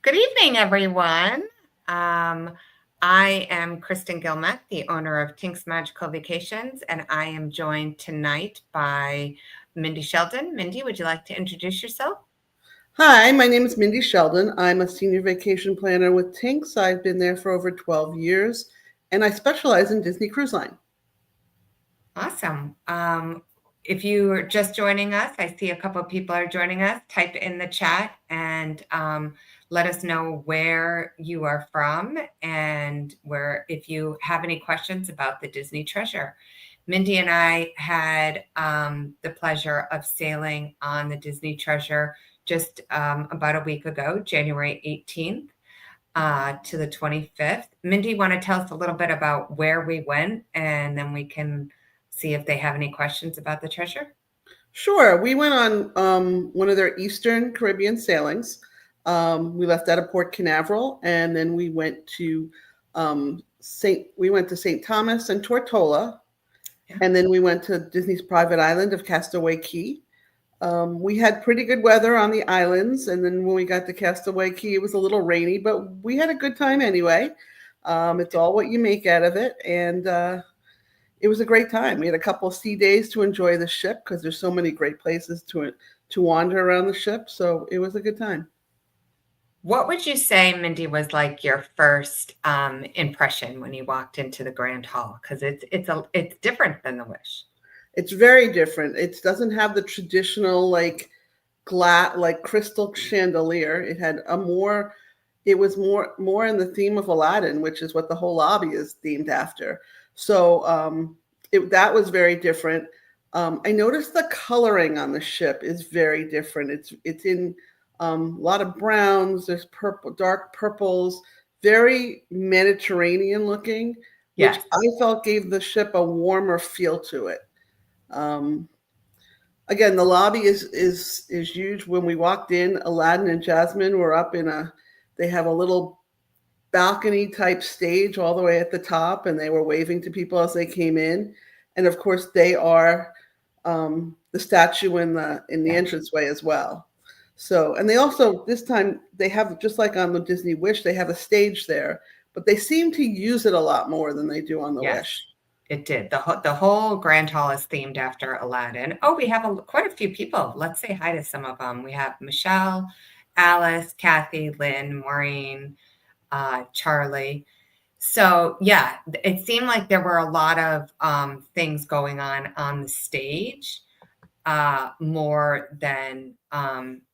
Good evening, everyone. I am Kristin Gilmet, the owner of Tink's Magical Vacations, and I am joined tonight by Mindy Sheldon. Mindy, would you like to introduce yourself? Hi, my name is Mindy Sheldon. I'm a senior vacation planner with Tinks. I've been there for over 12 years, and I specialize in Disney Cruise Line. Awesome. If you are just joining us, I see a couple of people are joining us. Type in the chat and let us know where you are from and if you have any questions about the Disney treasure. Mindy and I had the pleasure of sailing on the Disney treasure just about a week ago, January 18th. To the 25th. Mindy, want to tell us a little bit about where we went, and then we can see if they have any questions about the treasure? Sure, we went on one of their Eastern Caribbean sailings. We left out of Port Canaveral, and then we went to St. Thomas and Tortola, and then we went to Disney's private island of Castaway Cay. We had pretty good weather on the islands, and then when we got to Castaway Cay, it was a little rainy, but we had a good time anyway. It's all what you make out of it, and it was a great time. We had a couple of sea days to enjoy the ship because there's so many great places to wander around the ship, so it was a good time. What would you say, Mindy, was like your first impression when you walked into the Grand Hall? Because it's different than the Wish. It's very different. It doesn't have the traditional like crystal chandelier. It was more in the theme of Aladdin, which is what the whole lobby is themed after. So that was very different. I noticed the coloring on the ship is very different. It's in a lot of browns. There's purple, dark purples, very Mediterranean looking, which Yes. I felt gave the ship a warmer feel to it. Again, the lobby is huge. When we walked in, Aladdin and Jasmine were up they have a little balcony type stage all the way at the top, and they were waving to people as they came in. And of course, they are the statue in the entranceway as well. So, and they also this time they have, just like on the Disney Wish, they have a stage there, but they seem to use it a lot more than they do on the Wish. It did. The whole Grand Hall is themed after Aladdin. Oh, we have quite a few people. Let's say hi to some of them. We have Michelle, Alice, Kathy, Lynn, Maureen, Charlie. So yeah, it seemed like there were a lot of things going on the stage, more than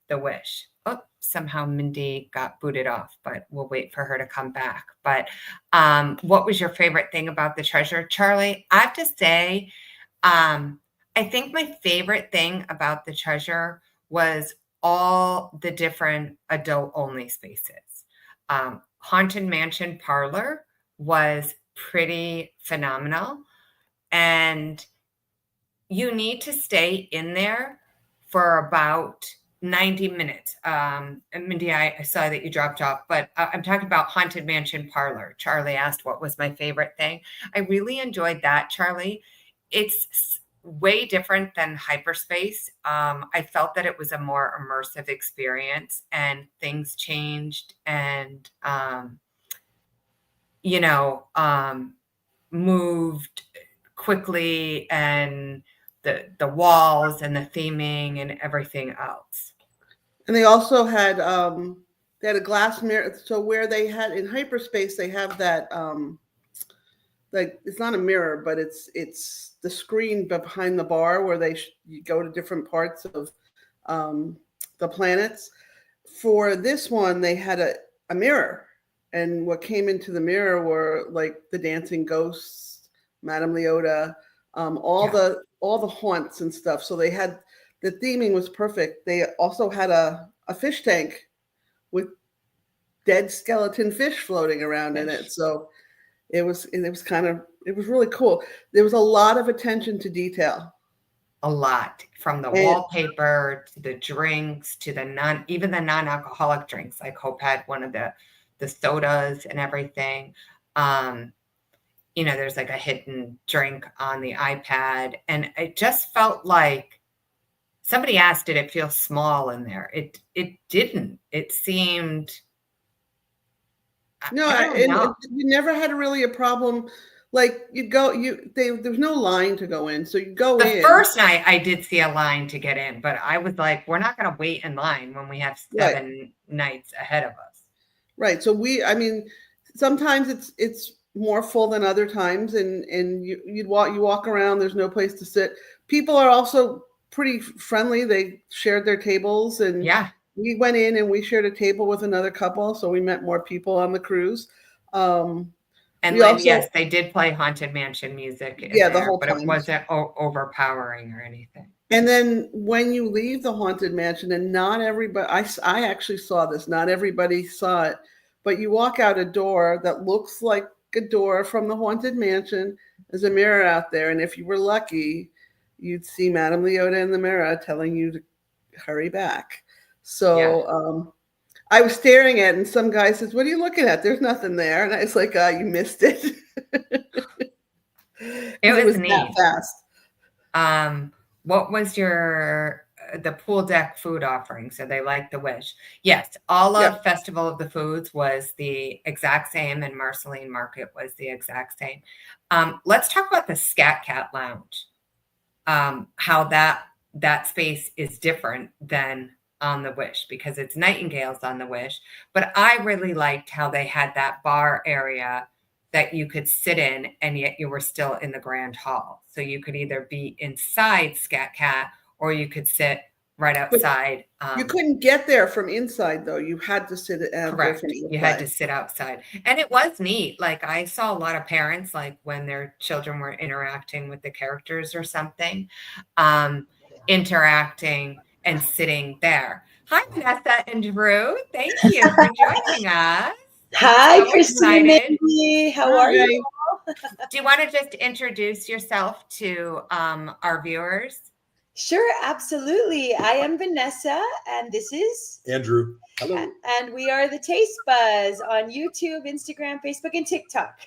the Wish. Oh, somehow Mindy got booted off, but we'll wait for her to come back. But what was your favorite thing about the treasure? Charlie, I have to say, I think my favorite thing about the treasure was all the different adult-only spaces. Haunted Mansion Parlor was pretty phenomenal, and you need to stay in there for about 90 minutes. And Mindy, I saw that you dropped off, but I'm talking about Haunted Mansion Parlor. Charlie asked what was my favorite thing. I really enjoyed that, Charlie. It's way different than hyperspace. I felt that it was a more immersive experience, and things changed and, moved quickly, and the walls and the theming and everything else. And they also had a glass mirror. So where they had in hyperspace, they have that like, it's not a mirror, but it's the screen behind the bar where you go to different parts of the planets. For this one, they had a mirror, and what came into the mirror were like the dancing ghosts, Madame Leota, all the haunts and stuff. So they had, the theming was perfect. They also had a fish tank with dead skeleton fish floating around in it. So it was really cool. There was a lot of attention to detail. A lot, from the wallpaper to the drinks to even the non-alcoholic drinks. Like Hope had one of the sodas and everything. There's like a hidden drink on the iPad, and it just felt like somebody asked, did it feel small in there? It didn't. It seemed No, I don't know. we never had really a problem. Like there's no line to go in, so you go The in. first night I did see a line to get in, but I was like, we're not going to wait in line when we have Right. 7 nights ahead of us. Right. So I mean, sometimes it's more full than other times, and you walk around. There's no place to sit. People are also pretty friendly. They shared their tables, and Yeah. we went in and we shared a table with another couple, so we met more people on the cruise. And We also, yes, they did play Haunted Mansion music in yeah, the there, whole but it time. wasn't overpowering or anything. And then when you leave the Haunted Mansion, and not everybody, I actually saw this, not everybody saw it, but you walk out a door that looks like a door from the Haunted Mansion. There's a mirror out there, and if you were lucky, you'd see Madame Leota in the mirror telling you to hurry back. So I was staring at it, and some guy says, "What are you looking at? There's nothing there." And I was like, "You missed it." It It was was that neat. fast. What was the pool deck food offering? So they like the Wish. Yes, all of Yep. Festival of the Foods was the exact same, and Marceline Market was the exact same. Let's talk about the Scat Cat Lounge. How that space is different than on the Wish, because it's Nightingales on the Wish. But I really liked how they had that bar area that you could sit in, and yet you were still in the grand hall. So you could either be inside Scat Cat or you could sit right But outside. you couldn't get there from inside, though. You had to sit out there Correct. from You had to inside. sit outside. And it was neat. Like, I saw a lot of parents, like when their children were interacting with the characters or something, interacting and sitting there. Hi, Vanessa and Drew. Thank you for joining us. Hi, So Kristin and excited. Mindy. How are you? Do you want to just introduce yourself to our viewers? Sure, absolutely. I am Vanessa, and this is Andrew. Hello. And we are the Taste Buzz on YouTube, Instagram, Facebook, and TikTok.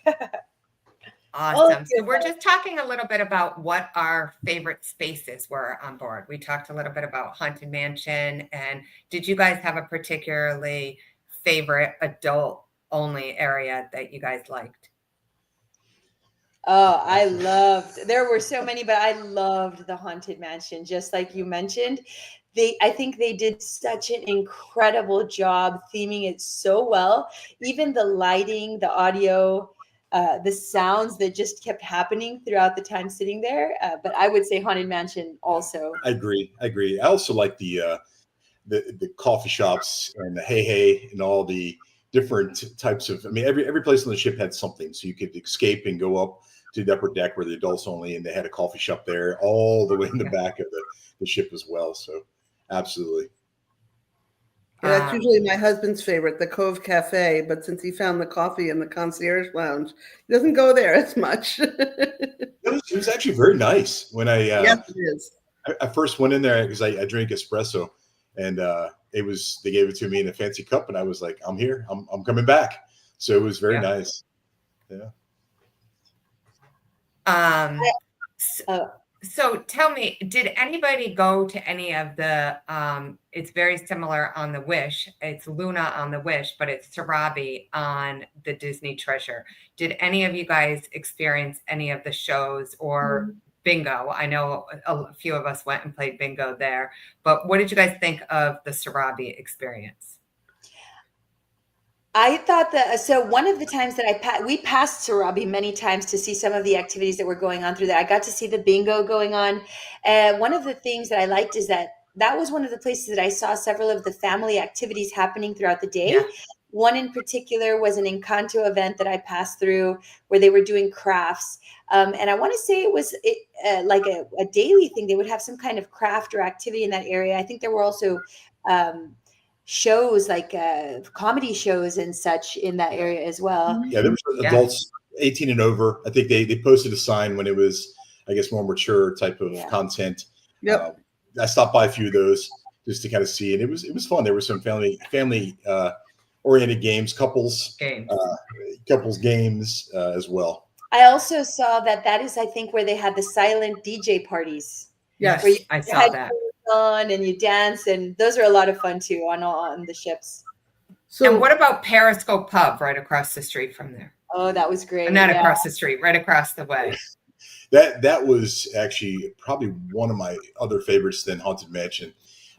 Awesome. So we're just talking a little bit about what our favorite spaces were on board. We talked a little bit about Haunted Mansion. And did you guys have a particularly favorite adult only area that you guys liked? Oh, there were so many, but I loved the Haunted Mansion, just like you mentioned. I think they did such an incredible job theming it so well. Even the lighting, the audio, the sounds that just kept happening throughout the time sitting there. But I would say Haunted Mansion also. I agree. I also like the coffee shops and the hey and all the different types of. I mean, every place on the ship had something, so you could escape and go up to the upper deck where the adults only, and they had a coffee shop there all the way in the back of the ship as well. So, absolutely. Yeah, that's usually my husband's favorite, the Cove Cafe. But since he found the coffee in the concierge lounge, he doesn't go there as much. It was actually very nice when yes, it is. I first went in there because I drink espresso, and they gave it to me in a fancy cup, and I was like, I'm here, I'm coming back. So it was very nice. Yeah. So tell me, did anybody go to any of the, it's very similar on the Wish. It's Luna on the Wish, but it's Sarabi on the Disney Treasure. Did any of you guys experience any of the shows or bingo? I know a few of us went and played bingo there, but what did you guys think of the Sarabi experience? I thought so one of the times that we passed Sarabi many times to see some of the activities that were going on through there. I got to see the bingo going on. And one of the things that I liked is that was one of the places that I saw several of the family activities happening throughout the day. Yeah. One in particular was an Encanto event that I passed through where they were doing crafts. And I want to say it was like a daily thing. They would have some kind of craft or activity in that area. I think there were also shows like comedy shows and such in that area as well. Yeah, there was adults 18 and over. I think they posted a sign when it was, I guess, more mature type of content. Yep. I stopped by a few of those just to kind of see, and it was fun. There were some family oriented games, couples games as well. I also saw that is, I think, where they had the silent DJ parties. Yes, I saw that. On and you dance, and those are a lot of fun too on the ships. So And what about Periscope Pub right across the street from there? Oh, that was great. Not Yeah. across the street, right across the way. That was actually probably one of my other favorites than Haunted Mansion.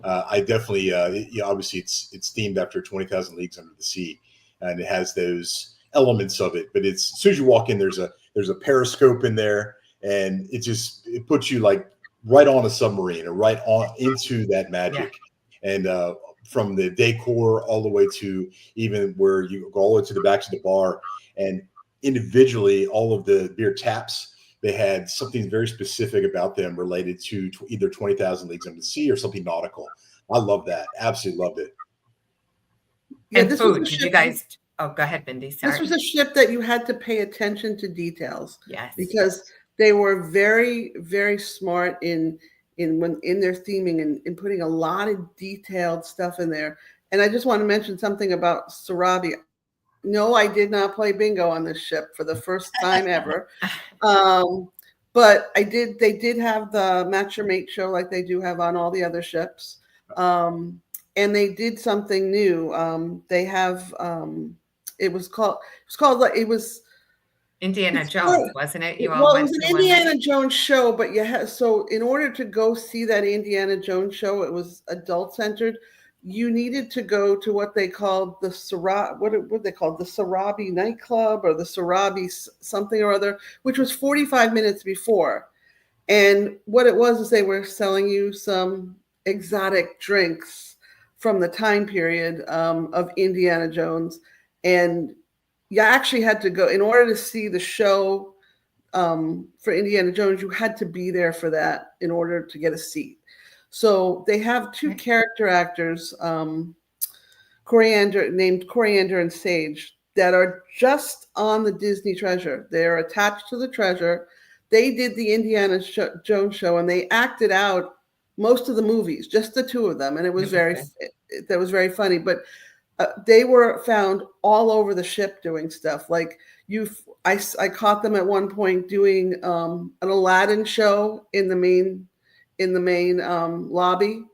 I definitely, obviously it's themed after 20,000 Leagues Under the Sea, and it has those elements of it. But it's as soon as you walk in, there's a periscope in there, and it puts you like right on a submarine or right on into that magic. And from the decor all the way to even where you go all the way to the back of the bar, and individually all of the beer taps, they had something very specific about them related to either 20,000 Leagues Under the Sea or something nautical. I love that. Absolutely loved it. yeah, And this was food. a Did ship, you guys? Oh, go ahead, Mindy. Sorry. this was a ship that you had to pay attention to details Yes. because they were very, very smart in their theming and in putting a lot of detailed stuff in there. And I just want to mention something about Sarabi. No, I did not play bingo on this ship for the first time ever. But I did. They did have the Match Your Mate show like they do have on all the other ships, and they did something new. They have. It was called Indiana Jones, wasn't it? You all well, it went was to an one. Indiana Jones show, but so in order to go see that Indiana Jones show, it was adult centered. You needed to go to what they called the what they called the Sarabi nightclub or the Sarabi something or other, which was 45 minutes before. And what it was is they were selling you some exotic drinks from the time period of Indiana Jones, and you actually had to go in order to see the show for Indiana Jones. You had to be there for that in order to get a seat. So they have two character actors, named Coriander and Sage, that are just on the Disney Treasure. They're attached to the Treasure. They did the Indiana Jones show, and they acted out most of the movies, just the two of them, and it was very funny. But they were found all over the ship doing stuff. Like I caught them at one point doing an Aladdin show in the main lobby.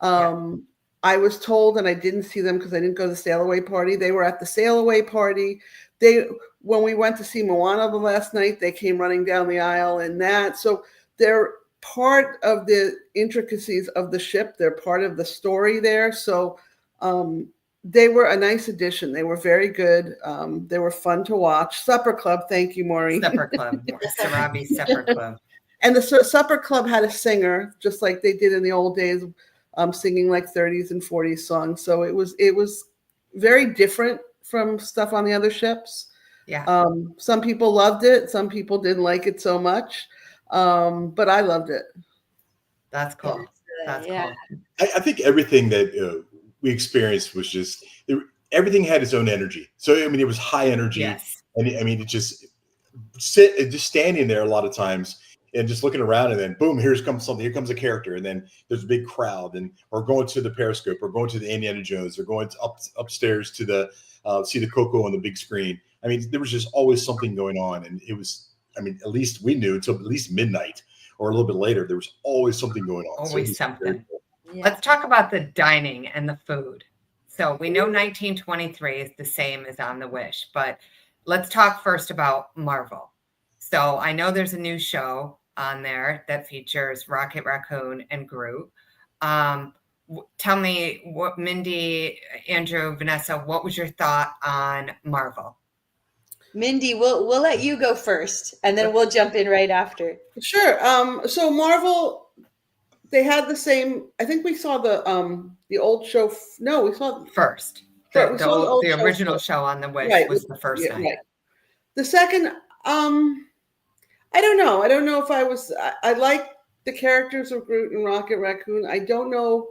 I was told, and I didn't see them because I didn't go to the sail away party. They were at the sail away party. When we went to see Moana the last night, they came running down the aisle in that. So they're part of the intricacies of the ship. They're part of the story there. So they were a nice addition. They were very good. They were fun to watch. Supper Club. Thank you, Maureen. Supper Club. Sarabi Supper Club. And the Supper Club had a singer, just like they did in the old days, singing like 30s and 40s songs. So it was very different from stuff on the other ships. Yeah. Some people loved it. Some people didn't like it so much. But I loved it. That's cool. That's cool. I think everything that we experienced was just everything had its own energy. So I mean, it was high energy. Yes. And I mean, it just standing there a lot of times and just looking around, and then boom, here comes something. Here comes a character, and then there's a big crowd, or going to the Periscope, or going to the Indiana Jones, or going upstairs to the see the Coco on the big screen. I mean, there was just always something going on, and it was. I mean, at least we knew until at least midnight or a little bit later. There was always something going on. Always something. Cool. Yeah. Let's talk about the dining and the food. So we know 1923 is the same as on the Wish, but let's talk first about Marvel. So I know there's a new show on there that features Rocket Raccoon and Groot. Tell me what, Mindy, Andrew, Vanessa, what was your thought on Marvel? Mindy, we'll let you go first, and then we'll jump in right after. Sure. So Marvel, they had the same. I think we saw the old show. No, we saw First. The original show on the Wish was the first night. Right. The second, I don't know. I don't know if I like the characters of Groot and Rocket Raccoon. I don't know.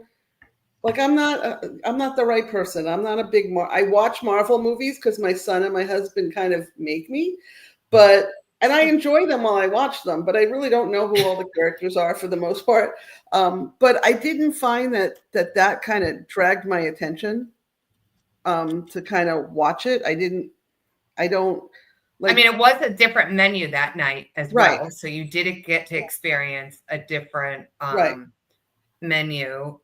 Like, I'm not the right person. I'm not a big I watch Marvel movies because my son and my husband kind of make me, and I enjoy them while I watch them, but I really don't know who all the characters are for the most part. But I didn't find that kind of dragged my attention to kind of watch it. I don't. Like, I mean, it was a different menu that night as right. well. So you didn't get to experience a different menu.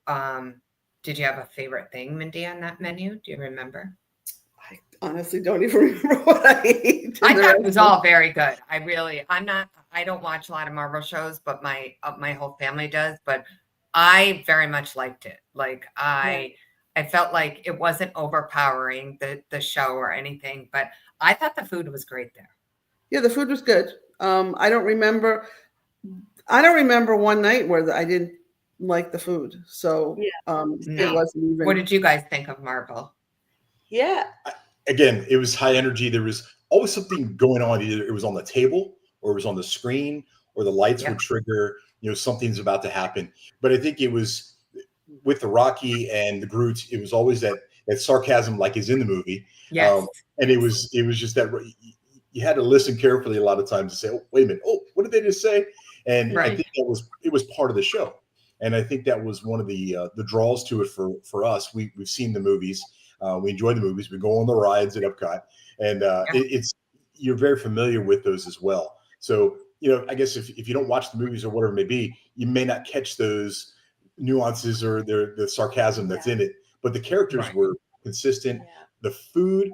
Did you have a favorite thing, Mindy, on that menu? Do you remember? I honestly don't even remember what I ate. I thought it was all very good. I don't watch a lot of Marvel shows, but my whole family does. But I very much liked it. Like I felt like it wasn't overpowering the show or anything, but I thought the food was great there. Yeah, the food was good. I don't remember one night where I didn't like the food. So No. it wasn't even. What did you guys think of Marvel? Yeah. Again, it was high energy. There was always something going on. Either it was on the table or it was on the screen or the lights would trigger, something's about to happen. But I think it was with the Rocky and the Groot, it was always that sarcasm like is in the movie. Yes. And it was just that you had to listen carefully a lot of times to say, oh, wait a minute. Oh, what did they just say? And I think it was part of the show. And I think that was one of the draws to it for us. We've seen the movies. We enjoy the movies. We go on the rides at Epcot, and you're very familiar with those as well. So, I guess if you don't watch the movies or whatever it may be, you may not catch those nuances or the sarcasm that's in it. But the characters were consistent. Yeah. The food,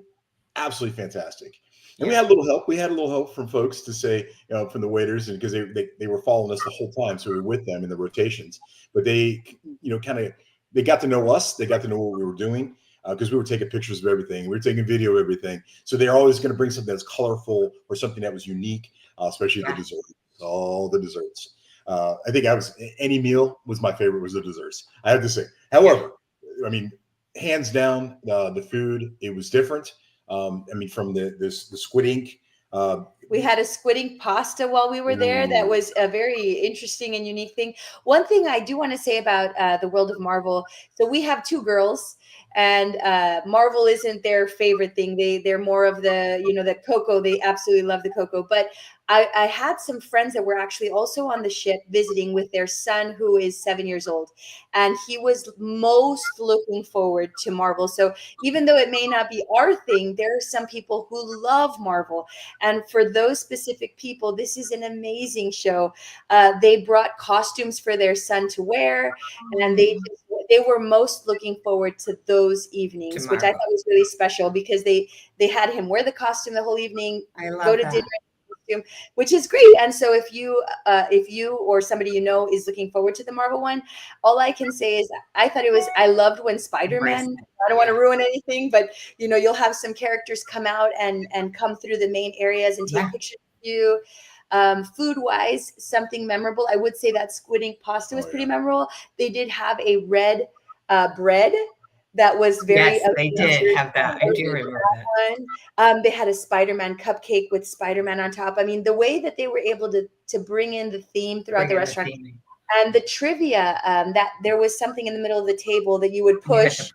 absolutely fantastic. And we had a little help. We had a little help from folks to say, from the waiters, and because they were following us the whole time, so we were with them in the rotations. But they, they got to know us. They got to know what we were doing. Because we were taking pictures of everything. We were taking video of everything. So they're always going to bring something that's colorful or something that was unique, especially the desserts, all the desserts. I think any meal was my favorite was the desserts. I have to say. However, I mean, hands down, the food, it was different. From the squid ink. We had a squid ink pasta while we were there. That was a very interesting and unique thing. One thing I do want to say about the world of Marvel. So we have two girls. And Marvel isn't their favorite thing. They're more of the, the cocoa. They absolutely love the cocoa. But I had some friends that were actually also on the ship visiting with their son, who is 7 years old. And he was most looking forward to Marvel. So even though it may not be our thing, there are some people who love Marvel. And for those specific people, this is an amazing show. They brought costumes for their son to wear. And they were most looking forward to those evenings, which I thought was really special because they had him wear the costume the whole evening, go to dinner, costume, which is great. And so if you or somebody is looking forward to the Marvel one, all I can say is I loved when Spider-Man, I don't want to ruin anything, but you'll have some characters come out and come through the main areas and take pictures of you. Food wise, something memorable. I would say that squid ink pasta was pretty memorable. They did have a red bread that was very. Yes, they did have that. I do remember that one. They had a Spider-Man cupcake with Spider-Man on top. I mean, the way that they were able to bring in the theme throughout the restaurant. And the trivia, that there was something in the middle of the table that you would push.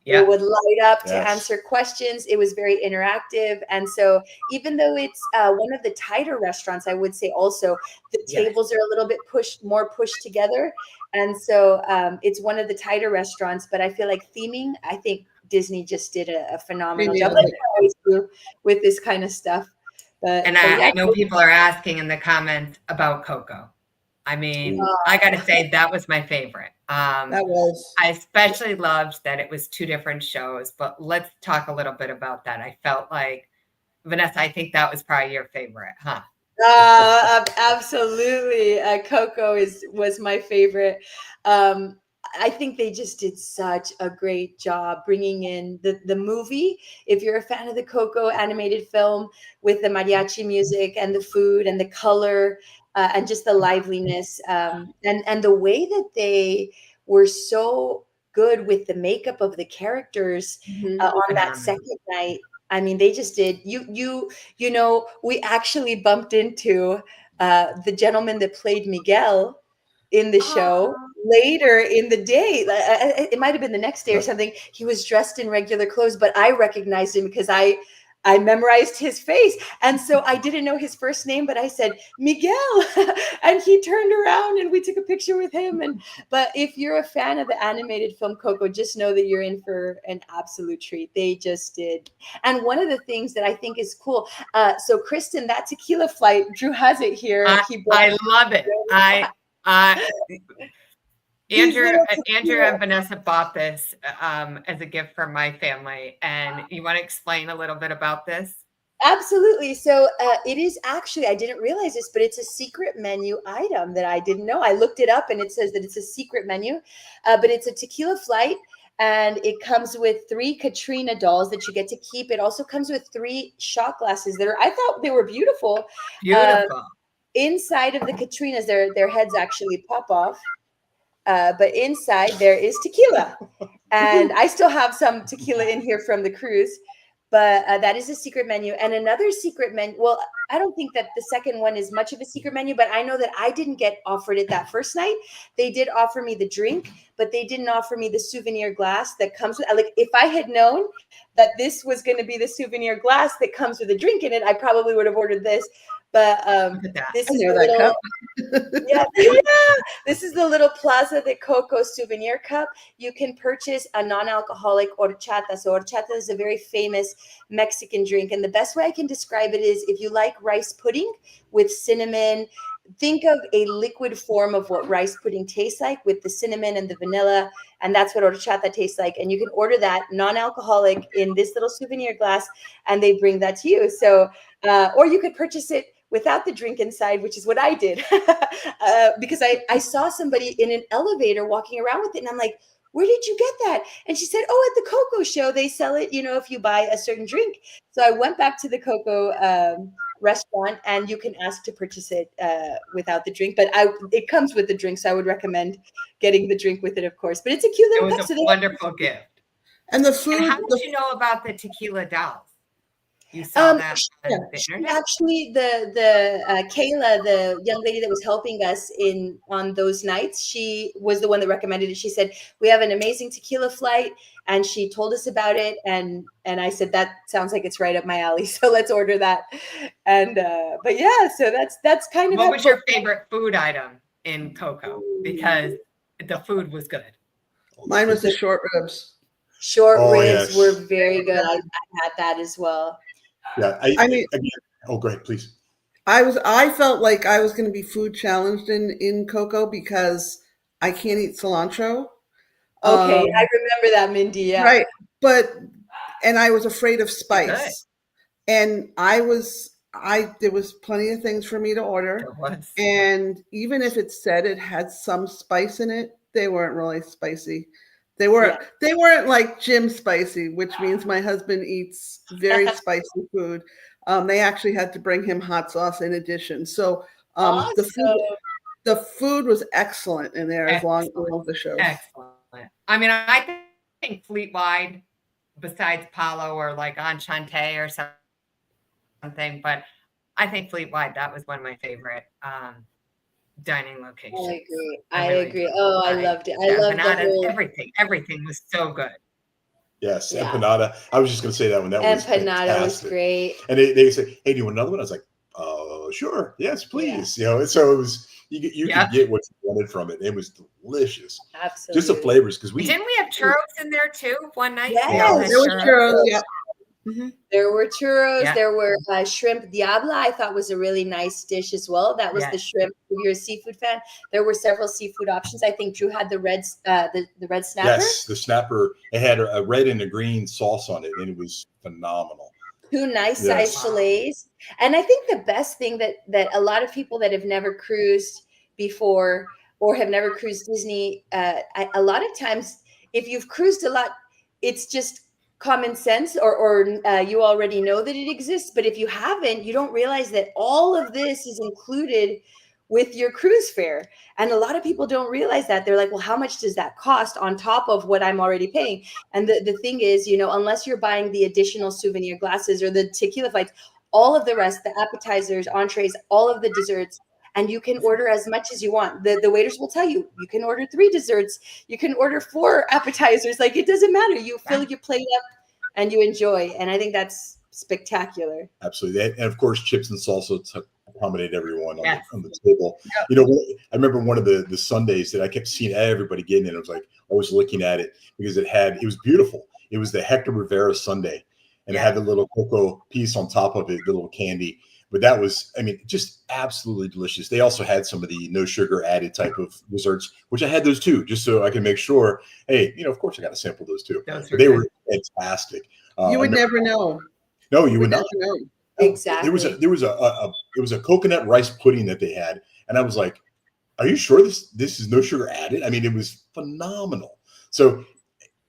It would light up to answer questions. It was very interactive. And so even though it's one of the tighter restaurants, I would say also the tables are a little bit more pushed together. And so it's one of the tighter restaurants. But I feel like theming, I think Disney just did a phenomenal job. Like I always do with this kind of stuff. I know people are asking in the comments about Coco. I mean, I got to say that was my favorite. That was. I especially loved that it was two different shows, but let's talk a little bit about that. I felt like, Vanessa, I think that was probably your favorite, huh? Absolutely. Coco was my favorite. I think they just did such a great job bringing in the movie. If you're a fan of the Coco animated film with the mariachi music and the food and the color, and just the liveliness, and the way that they were so good with the makeup of the characters on that second night. I mean, they just did. We actually bumped into the gentleman that played Miguel in the show later in the day. It might have been the next day or something. He was dressed in regular clothes, but I recognized him because I memorized his face. And so I didn't know his first name, but I said, Miguel. And he turned around and we took a picture with him. But if you're a fan of the animated film Coco, just know that you're in for an absolute treat. They just did. And one of the things that I think is cool. So Kristin, that tequila flight, Drew has it here. I love it. These Andrew, little Andrew tequila- and Vanessa bought this as a gift for my family, and you want to explain a little bit about this? Absolutely. So it is actually, I didn't realize this, but it's a secret menu item that I didn't know. I looked it up and it says that it's a secret menu, but it's a tequila flight and it comes with 3 Katrina dolls that you get to keep. It also comes with 3 shot glasses that I thought they were beautiful. Beautiful. Inside of the Katrinas, their heads actually pop off. But inside there is tequila. And I still have some tequila in here from the cruise. But that is a secret menu. And another secret menu, well, I don't think that the second one is much of a secret menu, but I know that I didn't get offered it that first night. They did offer me the drink, but they didn't offer me the souvenir glass that comes with, like, if I had known that this was going to be the souvenir glass that comes with a drink in it, I probably would have ordered this. But Look at that. this I is know the that little, cup. yeah, this is the little Plaza de Coco souvenir cup. You can purchase a non-alcoholic horchata. So horchata is a very famous Mexican drink. And the best way I can describe it is if you like rice pudding with cinnamon, think of a liquid form of what rice pudding tastes like with the cinnamon and the vanilla. And that's what horchata tastes like. And you can order that non-alcoholic in this little souvenir glass and they bring that to you. So, or you could purchase it without the drink inside, which is what I did. Because I saw somebody in an elevator walking around with it. And I'm like, where did you get that? And she said, oh, at the Coco show, they sell it, if you buy a certain drink. So I went back to the Coco restaurant and you can ask to purchase it without the drink. But it comes with the drink. So I would recommend getting the drink with it, of course. But it's a cute It little was cup. a wonderful gift. And the food. And how did you know about the tequila dolls? You saw that on the internet? Actually, the Kayla, the young lady that was helping us on those nights, she was the one that recommended it. She said, we have an amazing tequila flight, and she told us about it. And I said, that sounds like it's right up my alley. So let's order that. And but yeah, so that's kind of what was your favorite food item in Coco? Because the food was good. Mine was the short ribs. Short ribs yes. were very good. I had that as well. Yeah, I mean, go ahead, please. I felt like I was going to be food challenged in Coco because I can't eat cilantro. Okay, I remember that, Mindy. Yeah, right. And I was afraid of spice, and there was plenty of things for me to order. There was. And even if it said it had some spice in it, they weren't really spicy. They weren't like Jim spicy, which means my husband eats very spicy food. They actually had to bring him hot sauce in addition. So awesome. the food was excellent in there as long as the show. Excellent. I mean, I think fleet-wide, besides Palo or like Enchante or something, but I think fleet-wide, that was one of my favorite dining locations. I agree. Oh, I loved it. I loved everything. Everything was so good. Yes, empanada. I was just going to say that one. That was empanada was great. And they say, "Hey, do you want another one?" I was like, sure, yes, please." Yeah. So it was you could get what you wanted from it. It was delicious. Absolutely. Just the flavors, because didn't we have churros in there too one night? Yes, there was churros. Yeah. Mm-hmm. There were churros. Yeah. There were shrimp diabla. I thought was a really nice dish as well. That was the shrimp. If you're a seafood fan, there were several seafood options. I think Drew had the red snapper. Yes, the snapper. It had a red and a green sauce on it, and it was phenomenal. 2 nice sized fillets. And I think the best thing that a lot of people that have never cruised before or have never cruised Disney, a lot of times, if you've cruised a lot, it's just common sense or you already know that it exists. But if you haven't, you don't realize that all of this is included with your cruise fare. And a lot of people don't realize that. They're like, well, how much does that cost on top of what I'm already paying? And the thing is, unless you're buying the additional souvenir glasses or the tequila flights, all of the rest, the appetizers, entrees, all of the desserts, and you can order as much as you want. The waiters will tell you, you can order 3 desserts, you can order 4 appetizers. Like, it doesn't matter. You fill your plate up and you enjoy. And I think that's spectacular. Absolutely. And of course, chips and salsa to accommodate everyone on the table. Yep. I remember one of the Sundays that I kept seeing everybody getting it. I was like, always looking at it because it was beautiful. It was the Hector Rivera Sundae. And it had the little cocoa piece on top of it, the little candy. But that was, I mean, just absolutely delicious. They also had some of the no sugar added type of desserts, which I had those too, just so I can make sure, hey, of course I got to sample those too. Those But they good. were fantastic. You would never know. No, you would never not. know. No. Exactly. There was a coconut rice pudding that they had, and I was like, "Are you sure this is no sugar added?" I mean, it was phenomenal. So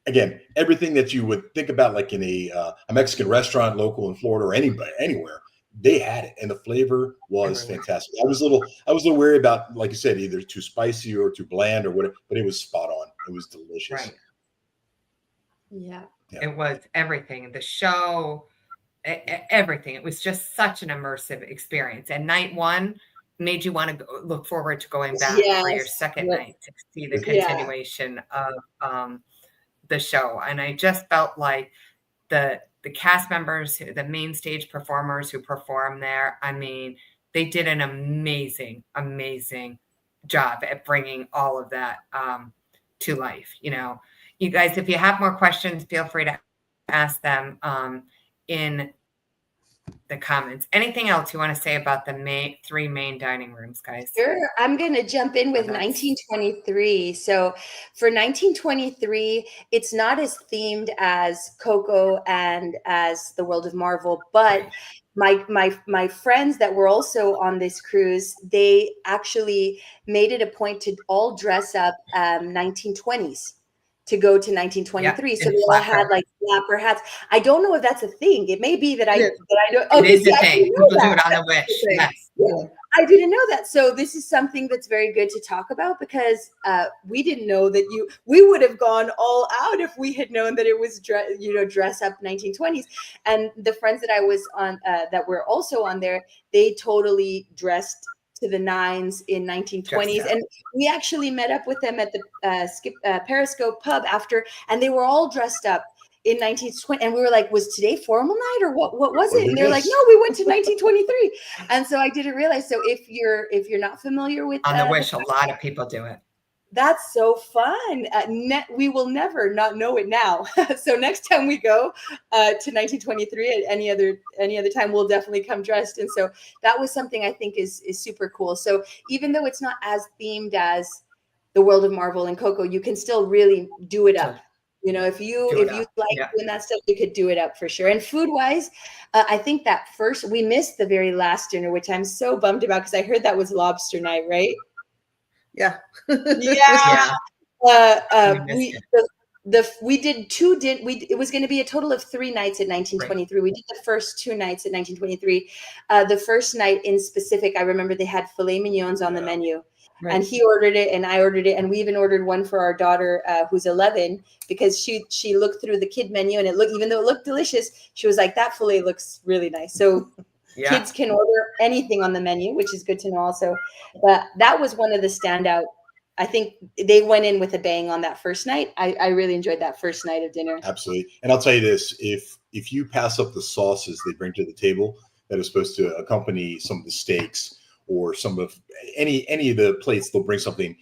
again, everything that you would think about, like in a Mexican restaurant, local in Florida or anywhere, they had it, and the flavor was Everywhere. fantastic. I was a little wary about, like I said, either too spicy or too bland or whatever, but it was spot on. It was delicious. Right. Yeah. It was everything. The show, everything. It was just such an immersive experience. And night one made you want to look forward to going back for your Yes. second Yep. night to see the Yeah. continuation of the show. And I just felt like the cast members, the main stage performers who performed there, I mean, they did an amazing job at bringing all of that to life. You guys, if you have more questions, feel free to ask them in the comments. Anything else you want to say about the three main dining rooms, guys? Sure. I'm going to jump in with 1923. So for 1923, it's not as themed as Coco and as the World of Marvel, but my friends that were also on this cruise, they actually made it a point to all dress up 1920s to go to 1923. So they all had like flapper hats. I don't know if that's a thing. It may be that I don't. Oh, it is a thing. People do it on the Wish. Yes. Yeah. I didn't know that. So this is something that's very good to talk about because we didn't know that we would have gone all out if we had known that it was dress up 1920s. And the friends that I was on that were also on there, they totally dressed to the nines in 1920s. And we actually met up with them at the Periscope pub after, and they were all dressed up in 1920. And we were like, was today formal night or what was it? And they're like, no, we went to 1923. And so I didn't realize. So if you're not familiar with on the Wish, a lot of people do it. That's so fun. We will never not know it now. So next time we go to 1923 at any other time, we'll definitely come dressed. And so that was something I think is super cool. So even though it's not as themed as the World of Marvel and Coco, you can still really do it up. If you like doing that stuff, you could do it up for sure. And food wise, I think that first we missed the very last dinner, which I'm so bummed about because I heard that was lobster night, right? Yeah. Yeah. We did two. It was going to be a total of 3 nights at 1923. Right. We did the first 2 nights at 1923. The first night in specific, I remember they had filet mignons on the menu. Right. And he ordered it and I ordered it. And we even ordered one for our daughter who's 11 because she looked through the kid menu and even though it looked delicious, she was like, that filet looks really nice. So kids can order anything on the menu, which is good to know also. But that was one of the standout. I think they went in with a bang on that first night. I really enjoyed that first night of dinner. Absolutely. And I'll tell you this, if you pass up the sauces they bring to the table that are supposed to accompany some of the steaks or some of any of the plates, they'll bring something,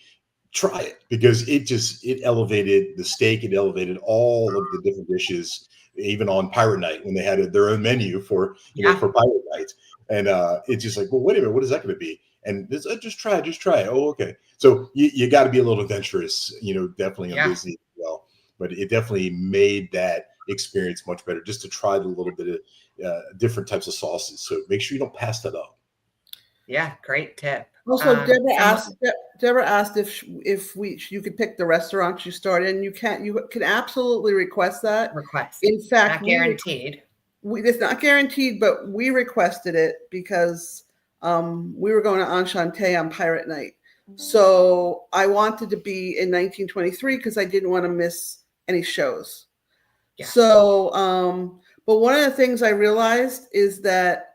try it because it elevated the steak. It elevated all of the different dishes, even on Pirate Night when they had their own menu for Pirate Night. And it's just like, well, wait a minute, what is that going to be? And just try it. Oh, okay. So you got to be a little adventurous, definitely on Disney as well. But it definitely made that experience much better just to try the little bit of different types of sauces. So make sure you don't pass that up. Yeah, great tip. Also, Deborah asked if you could pick the restaurant you start in. You can absolutely request that. In fact, not guaranteed. It's not guaranteed, but we requested it because we were going to Enchante on Pirate Night. So I wanted to be in 1923 because I didn't want to miss any shows. Yeah. So, but one of the things I realized is that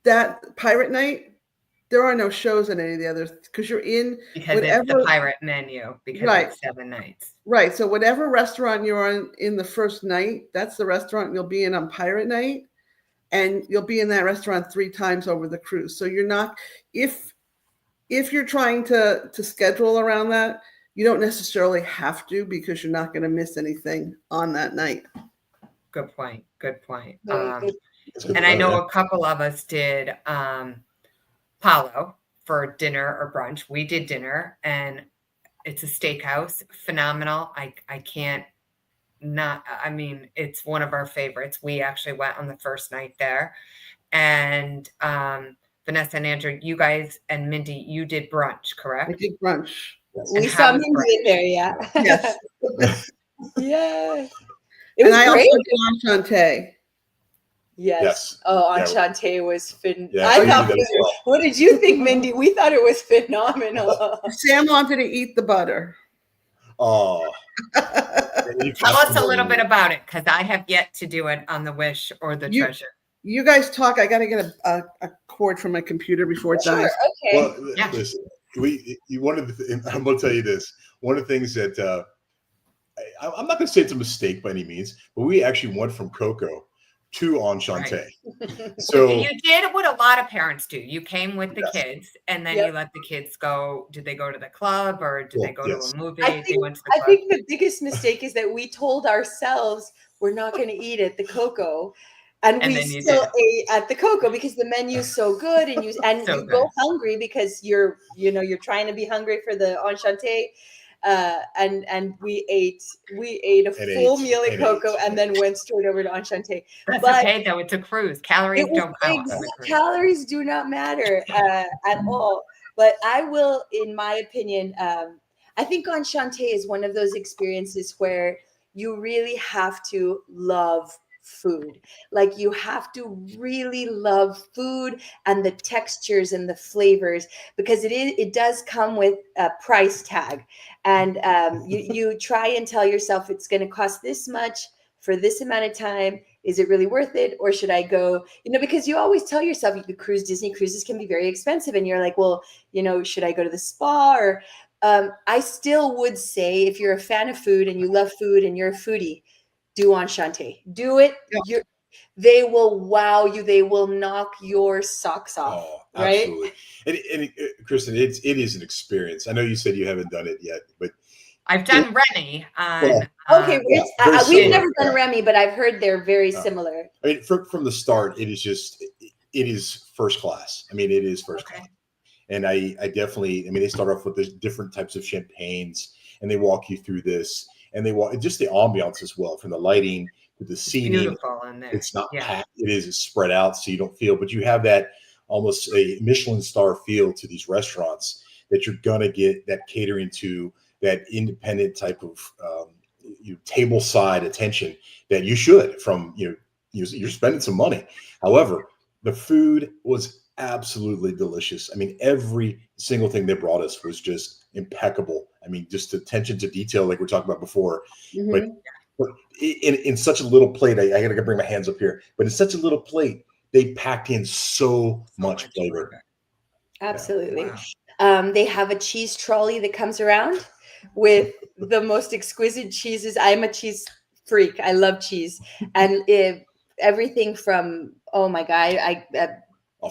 that Pirate Night, there are no shows in any of the others because you're in because it's the pirate menu because it's 7 nights. Right. So whatever restaurant you're on in the first night, that's the restaurant you'll be in on Pirate Night. And you'll be in that restaurant 3 times over the cruise. So you're not, if you're trying to schedule around that, you don't necessarily have to because you're not going to miss anything on that night. Good point. Very good. And I know a couple of us did Palo for dinner or brunch. We did dinner, and it's a steakhouse, phenomenal. I can't not, I mean, it's one of our favorites. We actually went on the first night there. And Vanessa and Andrew, you guys and Mindy, you did brunch, I correct? did brunch. We saw Mindy in there, yeah. Yes. Yeah. It was and I great. also did Enchante. Yes. Oh, Yeah. Enchante was phenomenal. Yeah, I thought, what did you think, Mindy? We thought it was phenomenal. Sam wanted to eat the butter. Oh. Tell us a little bit about it, because I have yet to do it on the Wish or the Treasure. You guys talk. I got to get a cord from my computer before it dies. Okay. Well, Yeah. Listen, I'm going to tell you this. One of the things that I'm not going to say it's a mistake by any means, but we actually went from Coco to Enchante. Right. So you did what a lot of parents do. You came with the Yes. kids, and then Yep. you let the kids go. Did they go to the club, or did they go Yes. to a movie? I They went to the I club. think the biggest mistake is that we told ourselves we're not going to eat at the Coco. And we then you still did. ate at the Coco because the menu's so good, and you So you go good. hungry because you're trying to be hungry for the Enchante. And we ate a full meal at Coco and then went straight over to Enchante. That's But okay, though. It's a cruise. Calories don't count. on the cruise. Calories do not matter at all. But I will, in my opinion, I think Enchante is one of those experiences where you really have to love food. Like, you have to really love food and the textures and the flavors, because it does come with a price tag, and you try and tell yourself it's going to cost this much for this amount of time. Is it really worth it, or should I go? Because you always tell yourself you could cruise. Disney cruises can be very expensive, and you're like, well, should I go to the spa? Or I still would say, if you're a fan of food and you love food and you're a foodie, do Enchante. Do it. Yeah. They will wow you. They will knock your socks off. Oh, right? absolutely. And Kristin, it is an experience. I know you said you haven't done it yet, but I've done Remy on. Okay, very we've similar. never done Remy, but I've heard they're very similar. I mean, from the start, it is first class. I mean, it is first class. And I definitely, they start off with the different types of champagnes, and they walk you through this, and they walk just the ambiance as well, from the lighting to the seating. Beautiful in there. It's not packed. It's spread out, so you don't feel, but you have that almost a Michelin star feel to these restaurants that you're gonna get, that catering to that independent type of table side attention that you should from you're spending some money. However, the food was absolutely delicious. I mean, every single thing they brought us was just impeccable. I mean, just attention to detail, like we are talking about before. Mm-hmm. But in such a little plate, I gotta bring my hands up here. But in such a little plate, they packed in so much flavor. Absolutely. Wow. They have a cheese trolley that comes around with the most exquisite cheeses. I'm a cheese freak. I love cheese, and everything from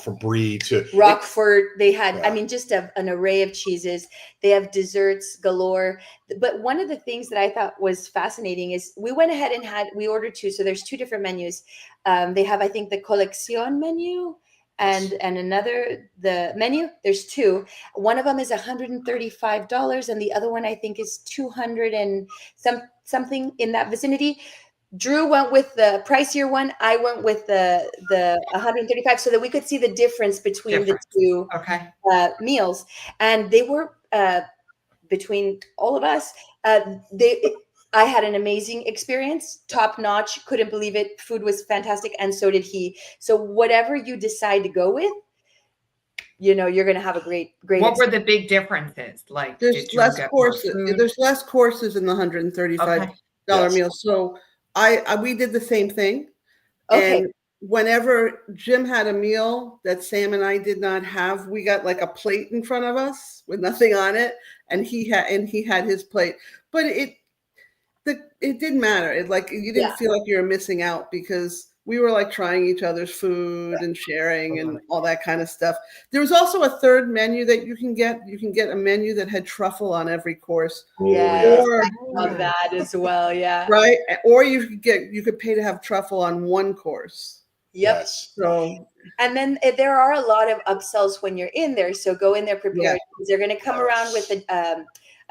From brie to Roquefort. They had, just an array of cheeses. They have desserts galore. But one of the things that I thought was fascinating is we went ahead and we ordered two. So there's two different menus. They have, I think, the Colección menu and another, the menu. There's two. One of them is $135, and the other one, I think, is $200 and something in that vicinity. Drew went with the pricier one. I went with the 135, so that we could see the difference between the two meals. And they were between all of us. I had an amazing experience, top notch. Couldn't believe it. Food was fantastic, and so did he. So whatever you decide to go with, you're going to have a great. What were the big differences? Like, there's less courses. There's less courses in the $135 meal. So we did the same thing. Okay. And whenever Jim had a meal that Sam and I did not have, we got like a plate in front of us with nothing on it, and he had his plate. But it didn't matter. You didn't feel like you were missing out, because we were like trying each other's food and sharing and all that kind of stuff. There was also a third menu that you can get. You can get a menu that had truffle on every course. Yeah, I love that as well. Yeah. Right. Or you could pay to have truffle on one course. Yep. Yes. So And then there are a lot of upsells when you're in there. So go in there prepared. Because they're going to come around with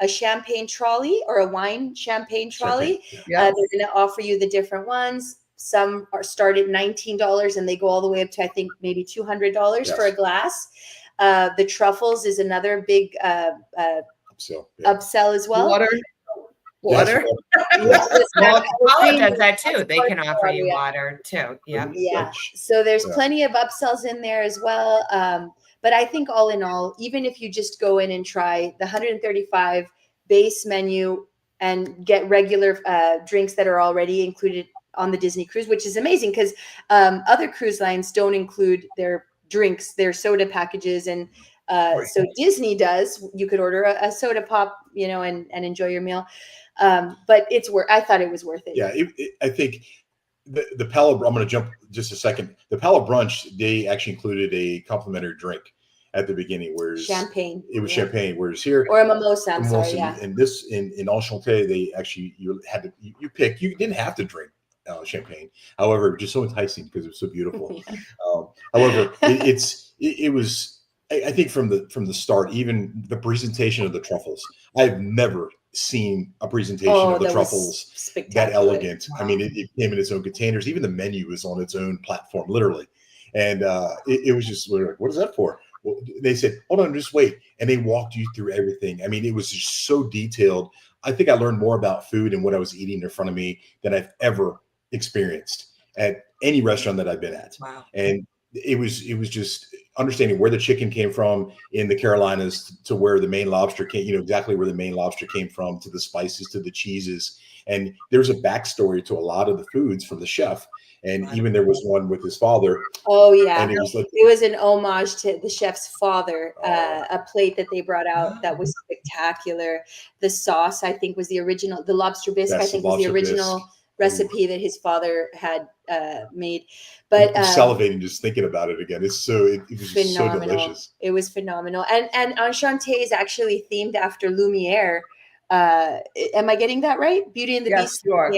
a champagne trolley or a wine champagne trolley. Champagne, yeah. They're going to offer you the different ones. Some are start at $19 and they go all the way up to, I think, maybe $200 for a glass. The truffles is another big upsell as well. Water. Well, Paula does that too. They can offer you water too. Yeah. Yeah. So there's plenty of upsells in there as well. But I think all in all, even if you just go in and try the 135 base menu and get regular drinks that are already included on the Disney cruise, which is amazing because other cruise lines don't include their drinks, their soda packages. And so Disney does. You could order a soda pop, and enjoy your meal. But I thought it was worth it. Yeah, I think the Pala, I'm going to jump just a second. The Pala brunch, they actually included a complimentary drink at the beginning, whereas champagne. It was champagne, whereas here or a mimosa. I'm sorry, yeah. And this in Enchanté, they actually you pick. You didn't have to drink champagne. However, it was just so enticing because it was so beautiful. However, it was. I think from the start, even the presentation of the truffles, I've never seen a presentation of the truffles that elegant. Wow. I mean, it came in its own containers. Even the menu was on its own platform, literally. And it was just, we're like, what is that for? Well, they said, hold on, just wait. And they walked you through everything. I mean, it was just so detailed. I think I learned more about food and what I was eating in front of me than I've ever experienced at any restaurant that I've been at. Wow. And it was just understanding where the chicken came from in the Carolinas to where the Maine lobster came, exactly where the Maine lobster came from, to the spices, to the cheeses. And there's a backstory to a lot of the foods from the chef. And even there was one with his father. Oh yeah. And it was an homage to the chef's father, a plate that they brought out that was spectacular. The sauce, I think, was the original. The lobster bisque, I think, was the original recipe that his father had made. But I'm salivating just thinking about it again. It was just so delicious. It was phenomenal. And Enchanté is actually themed after Lumiere. Am I getting that right? Beauty and the Beast. You are.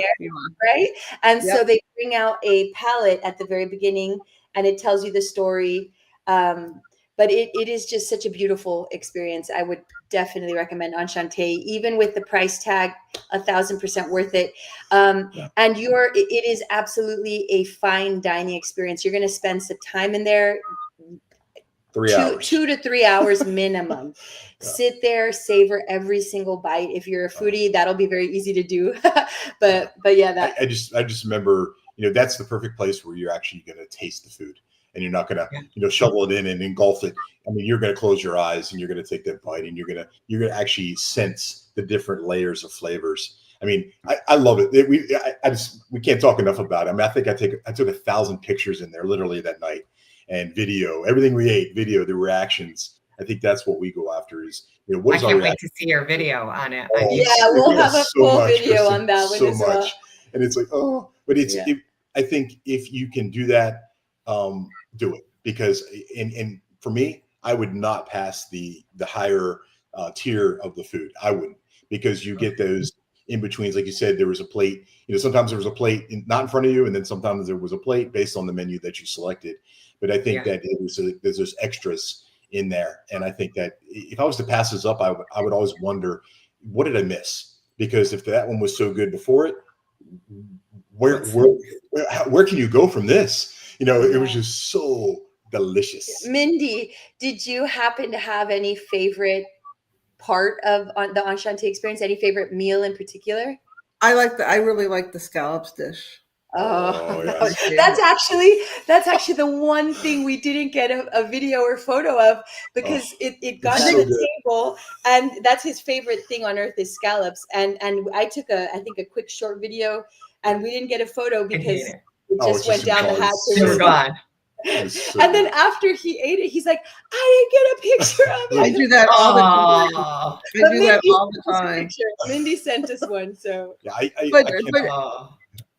Right? And so they bring out a palette at the very beginning and it tells you the story. But it is just such a beautiful experience. I would definitely recommend Enchanté, even with the price tag, 1,000% worth it. And it is absolutely a fine dining experience. You're going to spend some time in there. 3 hours. 2 to 3 hours minimum. Sit there, savor every single bite. If you're a foodie, that'll be very easy to do. but yeah, I just remember, that's the perfect place where you're actually going to taste the food. And you're not going to, shovel it in and engulf it. I mean, you're going to close your eyes and you're going to take that bite and you're going to actually sense the different layers of flavors. I mean, I love it. We can't talk enough about it. I mean, I think I took 1,000 pictures in there literally that night, and video, everything we ate, video, the reactions. I think that's what we go after is, I can't wait to see your video on it. We'll have a full video on that one as well. And it's like, but I think if you can do that, do it, because and for me, I would not pass the higher tier of the food. I wouldn't, because you get those in betweens. Like you said, there was a plate, sometimes there was a plate not in front of you, and then sometimes there was a plate based on the menu that you selected. But I think that there's those extras in there. And I think that if I was to pass this up, I would always wonder, what did I miss? Because if that one was so good before it, where can you go from this? It was just so delicious. Mindy, did you happen to have any favorite part of the Enchanté experience? Any favorite meal in particular? I really like the scallops dish. Oh, that's actually the one thing we didn't get a video or photo of, because it got to the table, and that's his favorite thing on earth is scallops. And I took a quick short video, and we didn't get a photo because it just went down the hatch. It was gone. And then after he ate it, he's like, I didn't get a picture of it. I do that all the time. Mindy sent us one, so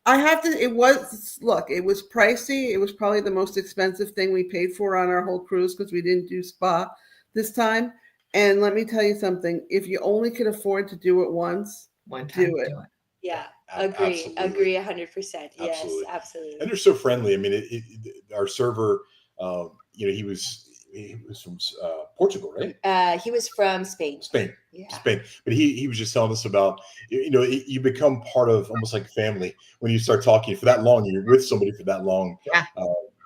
I have to. It was pricey. It was probably the most expensive thing we paid for on our whole cruise, because we didn't do spa this time. And let me tell you something: if you only could afford to do it once, one time, do it. Yeah, Agree. Absolutely. Agree 100%. Yes, Absolutely. absolutely. And they're so friendly. I mean, our server, he was from Portugal, right? He was from Spain. Spain, Yeah. Spain. But he was just telling us about, you become part of almost like family when you start talking for that long. You're with somebody for that long. Yeah.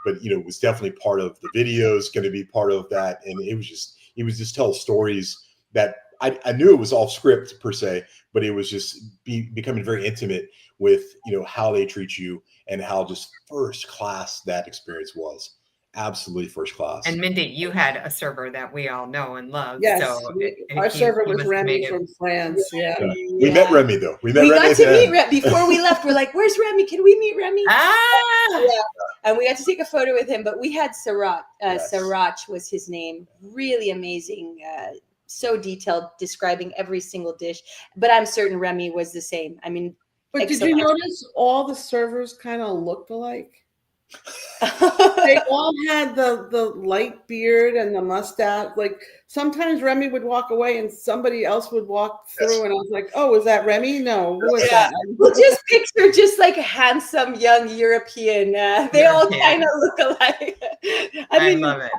But it was definitely part of the videos, going to be part of that, and he was just telling stories that I knew it was off script per se, but it was just becoming very intimate with how they treat you and how just first class that experience was. Absolutely first class. And Mindy, you had a server that we all know and love. Yes, So our server was must have Remy made it. from France. Yeah. We met Remy though. We We Remy got at to the meet end. Remy before we left. We're like, "Where's Remy? Can we meet Remy?" Ah, Yeah. And we got to take a photo with him. But we had Sriracha. Yes. Sriracha was his name. Really amazing. So detailed, describing every single dish. But I'm certain Remy was the same. I mean, But did you excellent. notice all the servers kind of looked alike? They all had the light beard and the mustache. Like sometimes Remy would walk away and somebody else would walk through, and I was like, "Oh, is that Remy? No, who is that?" Well, just picture just like a handsome young European. They all kind of look alike. I mean, love it.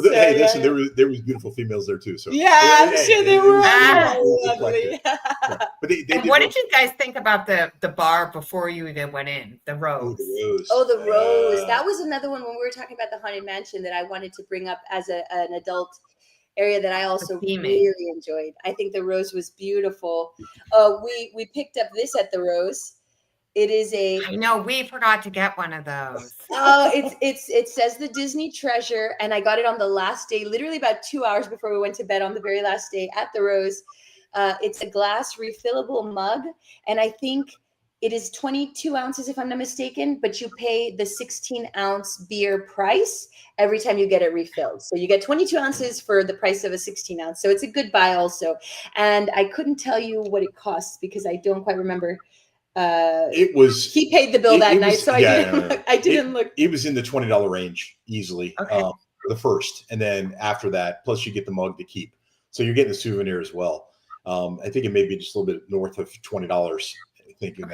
But hey, listen, there was beautiful females there too. So yeah, I'm sure they were all eclectic. lovely. Yeah. But they And what did you guys think about the bar before you even went in? The Rose. Oh, the Rose. That was another one when we were talking about the Haunted Mansion that I wanted to bring up as an adult area that I also really enjoyed. I think the Rose was beautiful. We picked up this at the Rose. It is I know we forgot to get one of those. It says the Disney Treasure, and I got it on the last day, literally about 2 hours before we went to bed on the very last day at the Rose. It's a glass refillable mug, and I think it is 22 ounces if I'm not mistaken, but you pay the 16-ounce beer price every time you get it refilled. So you get 22 ounces for the price of a 16-ounce. So it's a good buy also. And I couldn't tell you what it costs because I don't quite remember. He paid the bill that night, so I didn't look. It was in the $20 range easily. Okay. For the first, and then after that, plus you get the mug to keep, so you're getting a souvenir as well. I think it may be just a little bit north of $20. I think in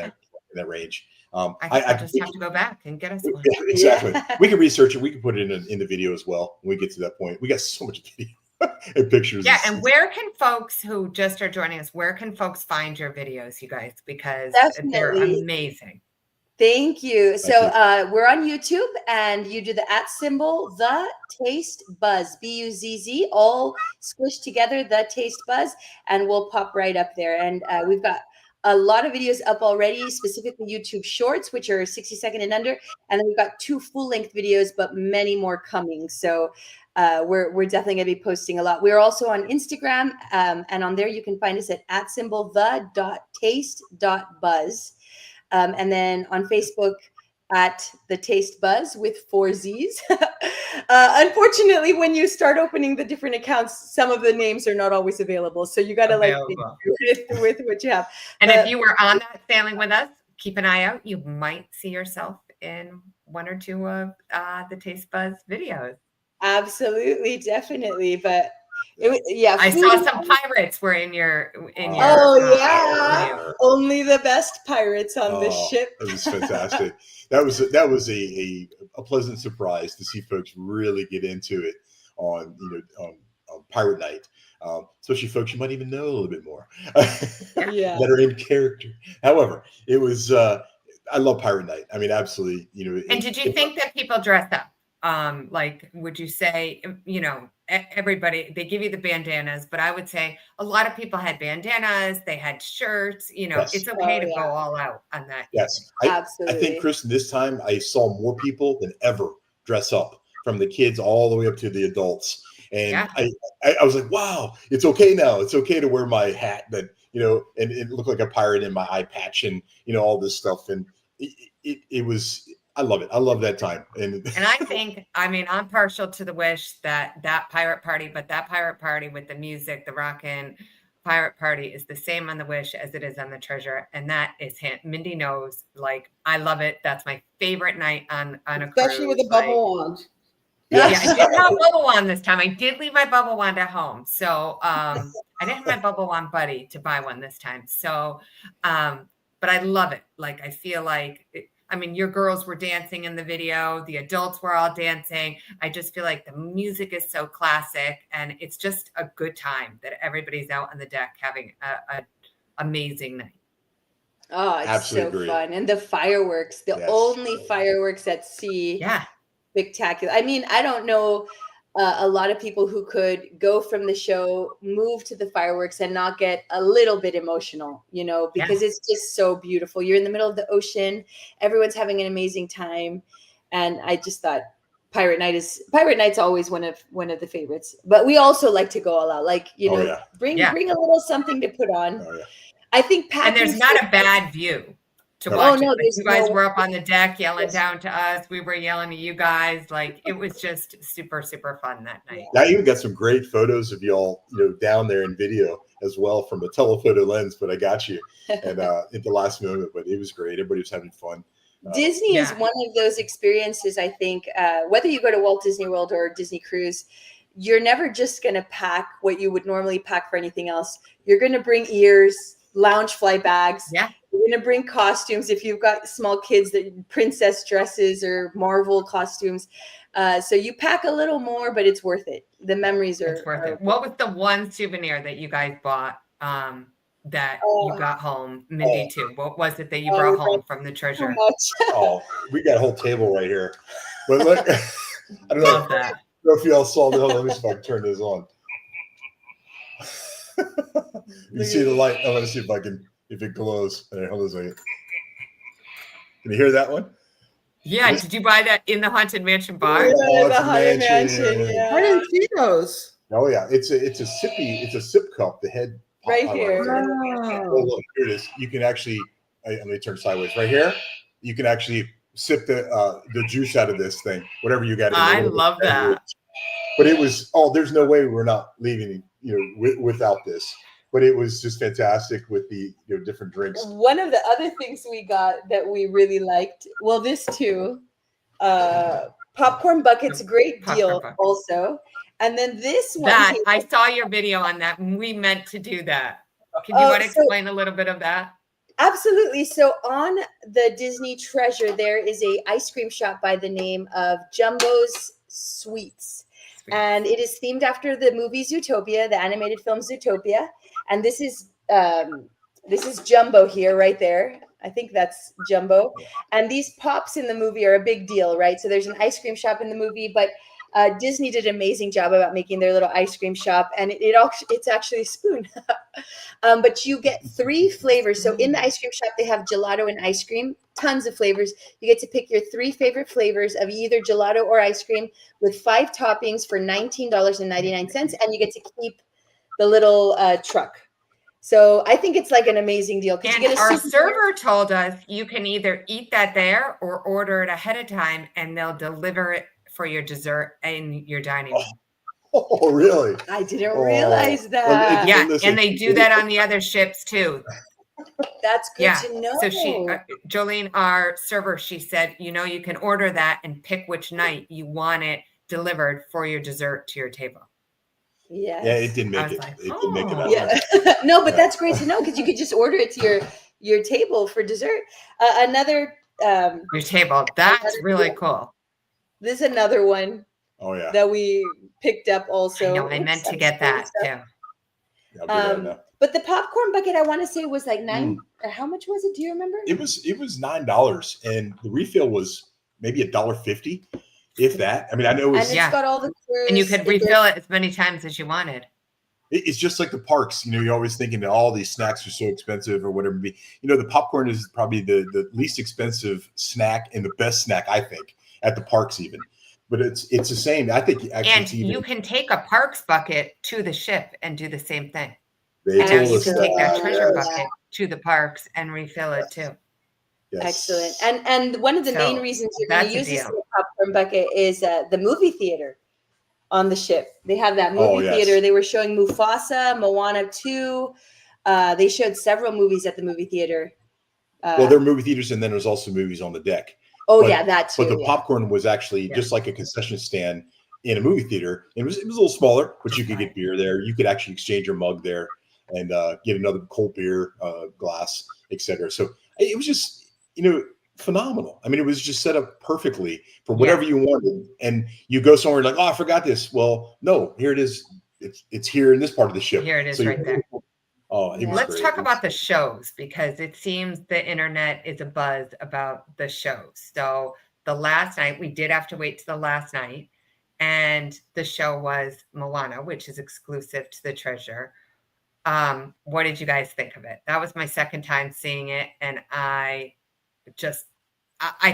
that range. I just have to go back and get us one. Yeah, exactly. We can research it. We can put it in the video as well when we get to that point. We got so much video and pictures. Yeah, and where can folks who just are joining us, where can folks find your videos, you guys? Because they're amazing. Thank you. So we're on YouTube, and you do the @ the Taste Buzz, BUZZ, all squished together, the Taste Buzz, and we'll pop right up there. And we've got a lot of videos up already, specifically YouTube Shorts, which are 60-second and under, and then we've got 2 full-length videos, but many more coming. So we're definitely going to be posting a lot. We're also on Instagram, and on there you can find us at @the.taste.buzz. And then on Facebook at the Taste Buzz with 4 Z's. Unfortunately, when you start opening the different accounts, some of the names are not always available. So you got to with what you have. And if you were on that sailing with us, keep an eye out. You might see yourself in 1 or 2 of the Taste Buzz videos. Absolutely, definitely. But I saw some pirates were in your only the best pirates on this ship. It was fantastic. That was a pleasant surprise to see folks really get into it on pirate night, especially folks you might even know a little bit more that are in character. However, it was I love pirate night. I mean, absolutely. And did you think that people dressed up? Like, would you say, everybody, they give you the bandanas, but I would say a lot of people had bandanas, they had shirts, Yes. It's okay to go all out on that. Yes. Absolutely. I think, Kristin, this time I saw more people than ever dress up, from the kids all the way up to the adults. And I was like, wow, it's okay now. It's okay to wear my hat that, and it looked like a pirate in my eye patch and, all this stuff. And it was, I love it. I love that time. And I think, I'm partial to the Wish that pirate party, but that pirate party with the music, the rockin' pirate party is the same on the Wish as it is on the Treasure. And that is Mindy knows, like, I love it. That's my favorite night on a cruise. Especially with a bubble wand. Yes. Yeah, I didn't have a bubble wand this time. I did leave my bubble wand at home. So I didn't have my bubble wand buddy to buy one this time. So but I love it. Like, I feel like, I mean, your girls were dancing in the video. The adults were all dancing. I just feel like the music is so classic, and it's just a good time that everybody's out on the deck having a amazing night. Oh, it's Absolutely so agree. fun. And the fireworks, the Yes. only fireworks at sea. Yeah. Spectacular. I mean, I don't know a lot of people who could go from the show, move to the fireworks, and not get a little bit emotional, you know, because it's just so beautiful. You're in the middle of the ocean, everyone's having an amazing time, and I just thought Pirate Night's always one of the favorites. But we also like to go all out, like, you know, bring a little something to put on. Oh, yeah. I think And there's not a bad view to watch it. Like, you guys were up on the deck yelling down to us. We were yelling at you guys. Like, it was just super, super fun that night. I even got some great photos of y'all, you know, down there in video as well from a telephoto lens, but I got you and at the last moment, but it was great. Everybody was having fun. Disney is one of those experiences, I think, whether you go to Walt Disney World or Disney Cruise, you're never just going to pack what you would normally pack for anything else. You're going to bring ears, lounge fly bags. Yeah. You're going to bring costumes if you've got small kids, that princess dresses or Marvel costumes. So you pack a little more, but it's worth it. The memories are worth it. What was the one souvenir that you guys bought that you got home? Mindy too. What was it that you brought home from the treasure? Oh, we got a whole table right here. But look, I don't know, that. know if y'all saw that. Let me see if I can turn this on. You see the light? I want to see if it glows. All right, hold on a second. Can you hear that one? Yeah. Did you buy that in the Haunted Mansion bar? Yeah, the Haunted Mansion. Yeah. I didn't see those. Oh yeah, it's a sip cup. The head right here. Oh, look, here it is. You can actually. Let me turn sideways. Right here, you can actually sip the juice out of this thing. Whatever you got. I love that. But it was. Oh, there's no way we're not leaving. You know, without this. But it was just fantastic with the different drinks. One of the other things we got that we really liked, well, this too, popcorn buckets, great deal also. And then this one. I saw your video on that. We meant to do that. Can you want to explain a little bit of that? Absolutely. So on the Disney Treasure, there is a ice cream shop by the name of Jumbo's Sweets. And it is themed after the movie Zootopia, the animated film Zootopia. And this is Jumbo here, right there. I think that's Jumbo. And these pops in the movie are a big deal, right? So there's an ice cream shop in the movie, but Disney did an amazing job about making their little ice cream shop, and it's actually a spoon. But you get 3 flavors. So in the ice cream shop, they have gelato and ice cream, tons of flavors. You get to pick your 3 favorite flavors of either gelato or ice cream with 5 toppings for $19.99, and you get to keep the little truck. So I think it's like an amazing deal. And our server told us you can either eat that there or order it ahead of time, and they'll deliver it for your dessert in your dining room. Oh, really? I didn't realize that. Yeah, and they do that on the other ships too. That's good to know. So Jolene, our server, she said, you can order that and pick which night you want it delivered for your dessert to your table. Yes. Yeah, it didn't make it. Like, it didn't make it out. Yeah. No, but that's great to know, because you could just order it to your table for dessert. Your table. That's really cool. This is another one. Oh yeah. That we picked up also. I know, I meant to get that too. But the popcorn bucket, I want to say, was like $9. How much was it? Do you remember? It was $9, and the refill was maybe $1.50, if that. I mean, I know it's got all the cruise, and you could refill it as many times as you wanted. It's just like the parks. You're always thinking that all these snacks are so expensive or whatever. The popcorn is probably the least expensive snack and the best snack, I think, at the parks even. But it's the same. I think actually you can take a parks bucket to the ship and do the same thing. They told you us can take that treasure bucket to the parks and refill it too. Yes. Excellent. And one of the main reasons you're going to use this popcorn bucket is the movie theater on the ship. They have that movie theater. They were showing Mufasa, Moana 2. They showed several movies at the movie theater. Well, there are movie theaters, and then there's also movies on the deck. That too. But the popcorn was actually just like a concession stand in a movie theater. It was a little smaller, but you could get beer there. You could actually exchange your mug there and get another cold beer glass, etc. So it was just, phenomenal. I mean, it was just set up perfectly for whatever you wanted. And you go somewhere like, oh, I forgot this. Well, no, here it is. It's here in this part of the ship. Here it is right there. Oh, it was Let's great. talk about the shows, because it seems the internet is abuzz about the shows. So the last night, we did have to wait to the last night, and the show was Moana, which is exclusive to the Treasure. What did you guys think of it? That was my second time seeing it, and I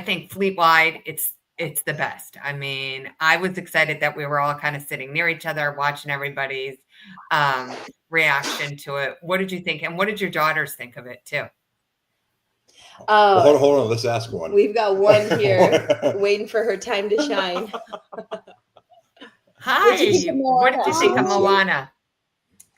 think fleet-wide, it's the best. I mean, I was excited that we were all kind of sitting near each other, watching everybody's reaction to it. What did you think? And what did your daughters think of it too? Well, hold on. Let's ask one. We've got one here waiting for her time to shine. Hi. What did you think of Moana?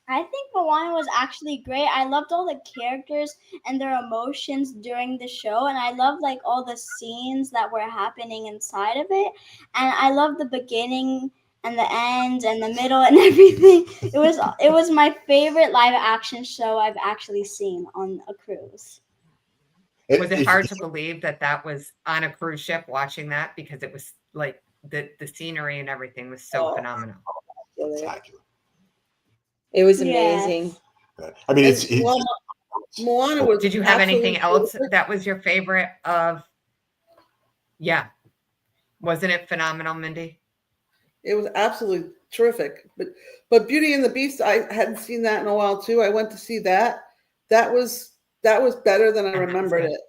I think Moana was actually great. I loved all the characters and their emotions during the show, and I loved like all the scenes that were happening inside of it. And I loved the beginning and the end and the middle and everything. It was my favorite live action show I've actually seen on a cruise. Was it hard to believe that was on a cruise ship watching that, because it was like the scenery and everything was so phenomenal. Spectacular. It was amazing. Yeah. I mean, it's Moana was. Did you have anything else that was your favorite of? Yeah. Wasn't it phenomenal, Mindy? It was absolutely terrific. But Beauty and the Beast, I hadn't seen that in a while too. I went to see that. That was better than I remembered it.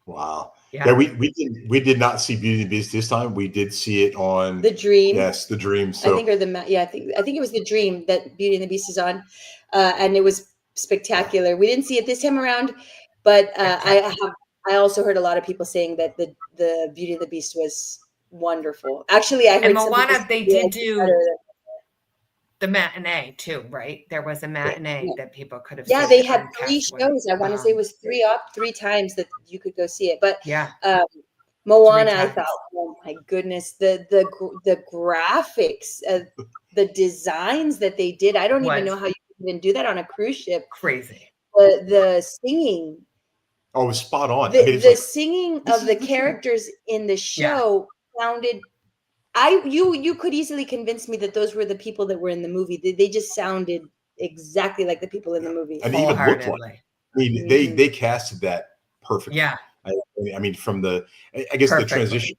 Wow. Yeah, we did not see Beauty and the Beast this time. We did see it on The Dream. Yes, The Dream. So I think I think it was The Dream that Beauty and the Beast is on, and it was spectacular. We didn't see it this time around, but I also heard a lot of people saying that the Beauty and the Beast was wonderful. Actually, I heard and Moana, they did do the matinee too, right? There was a matinee that people could have seen. Yeah, they had 3 shows. I want to say it was 3 times that you could go see it. But Moana, I thought, oh my goodness, the graphics, the designs that they did. I don't even know how you can even do that on a cruise ship. Crazy. The singing. Oh, it was spot on. The singing of the characters in the show sounded. You could easily convince me that those were the people that were in the movie. They just sounded exactly like the people in the movie. And even looked like. I mean, they casted that perfectly. Yeah. I mean, from the the transition,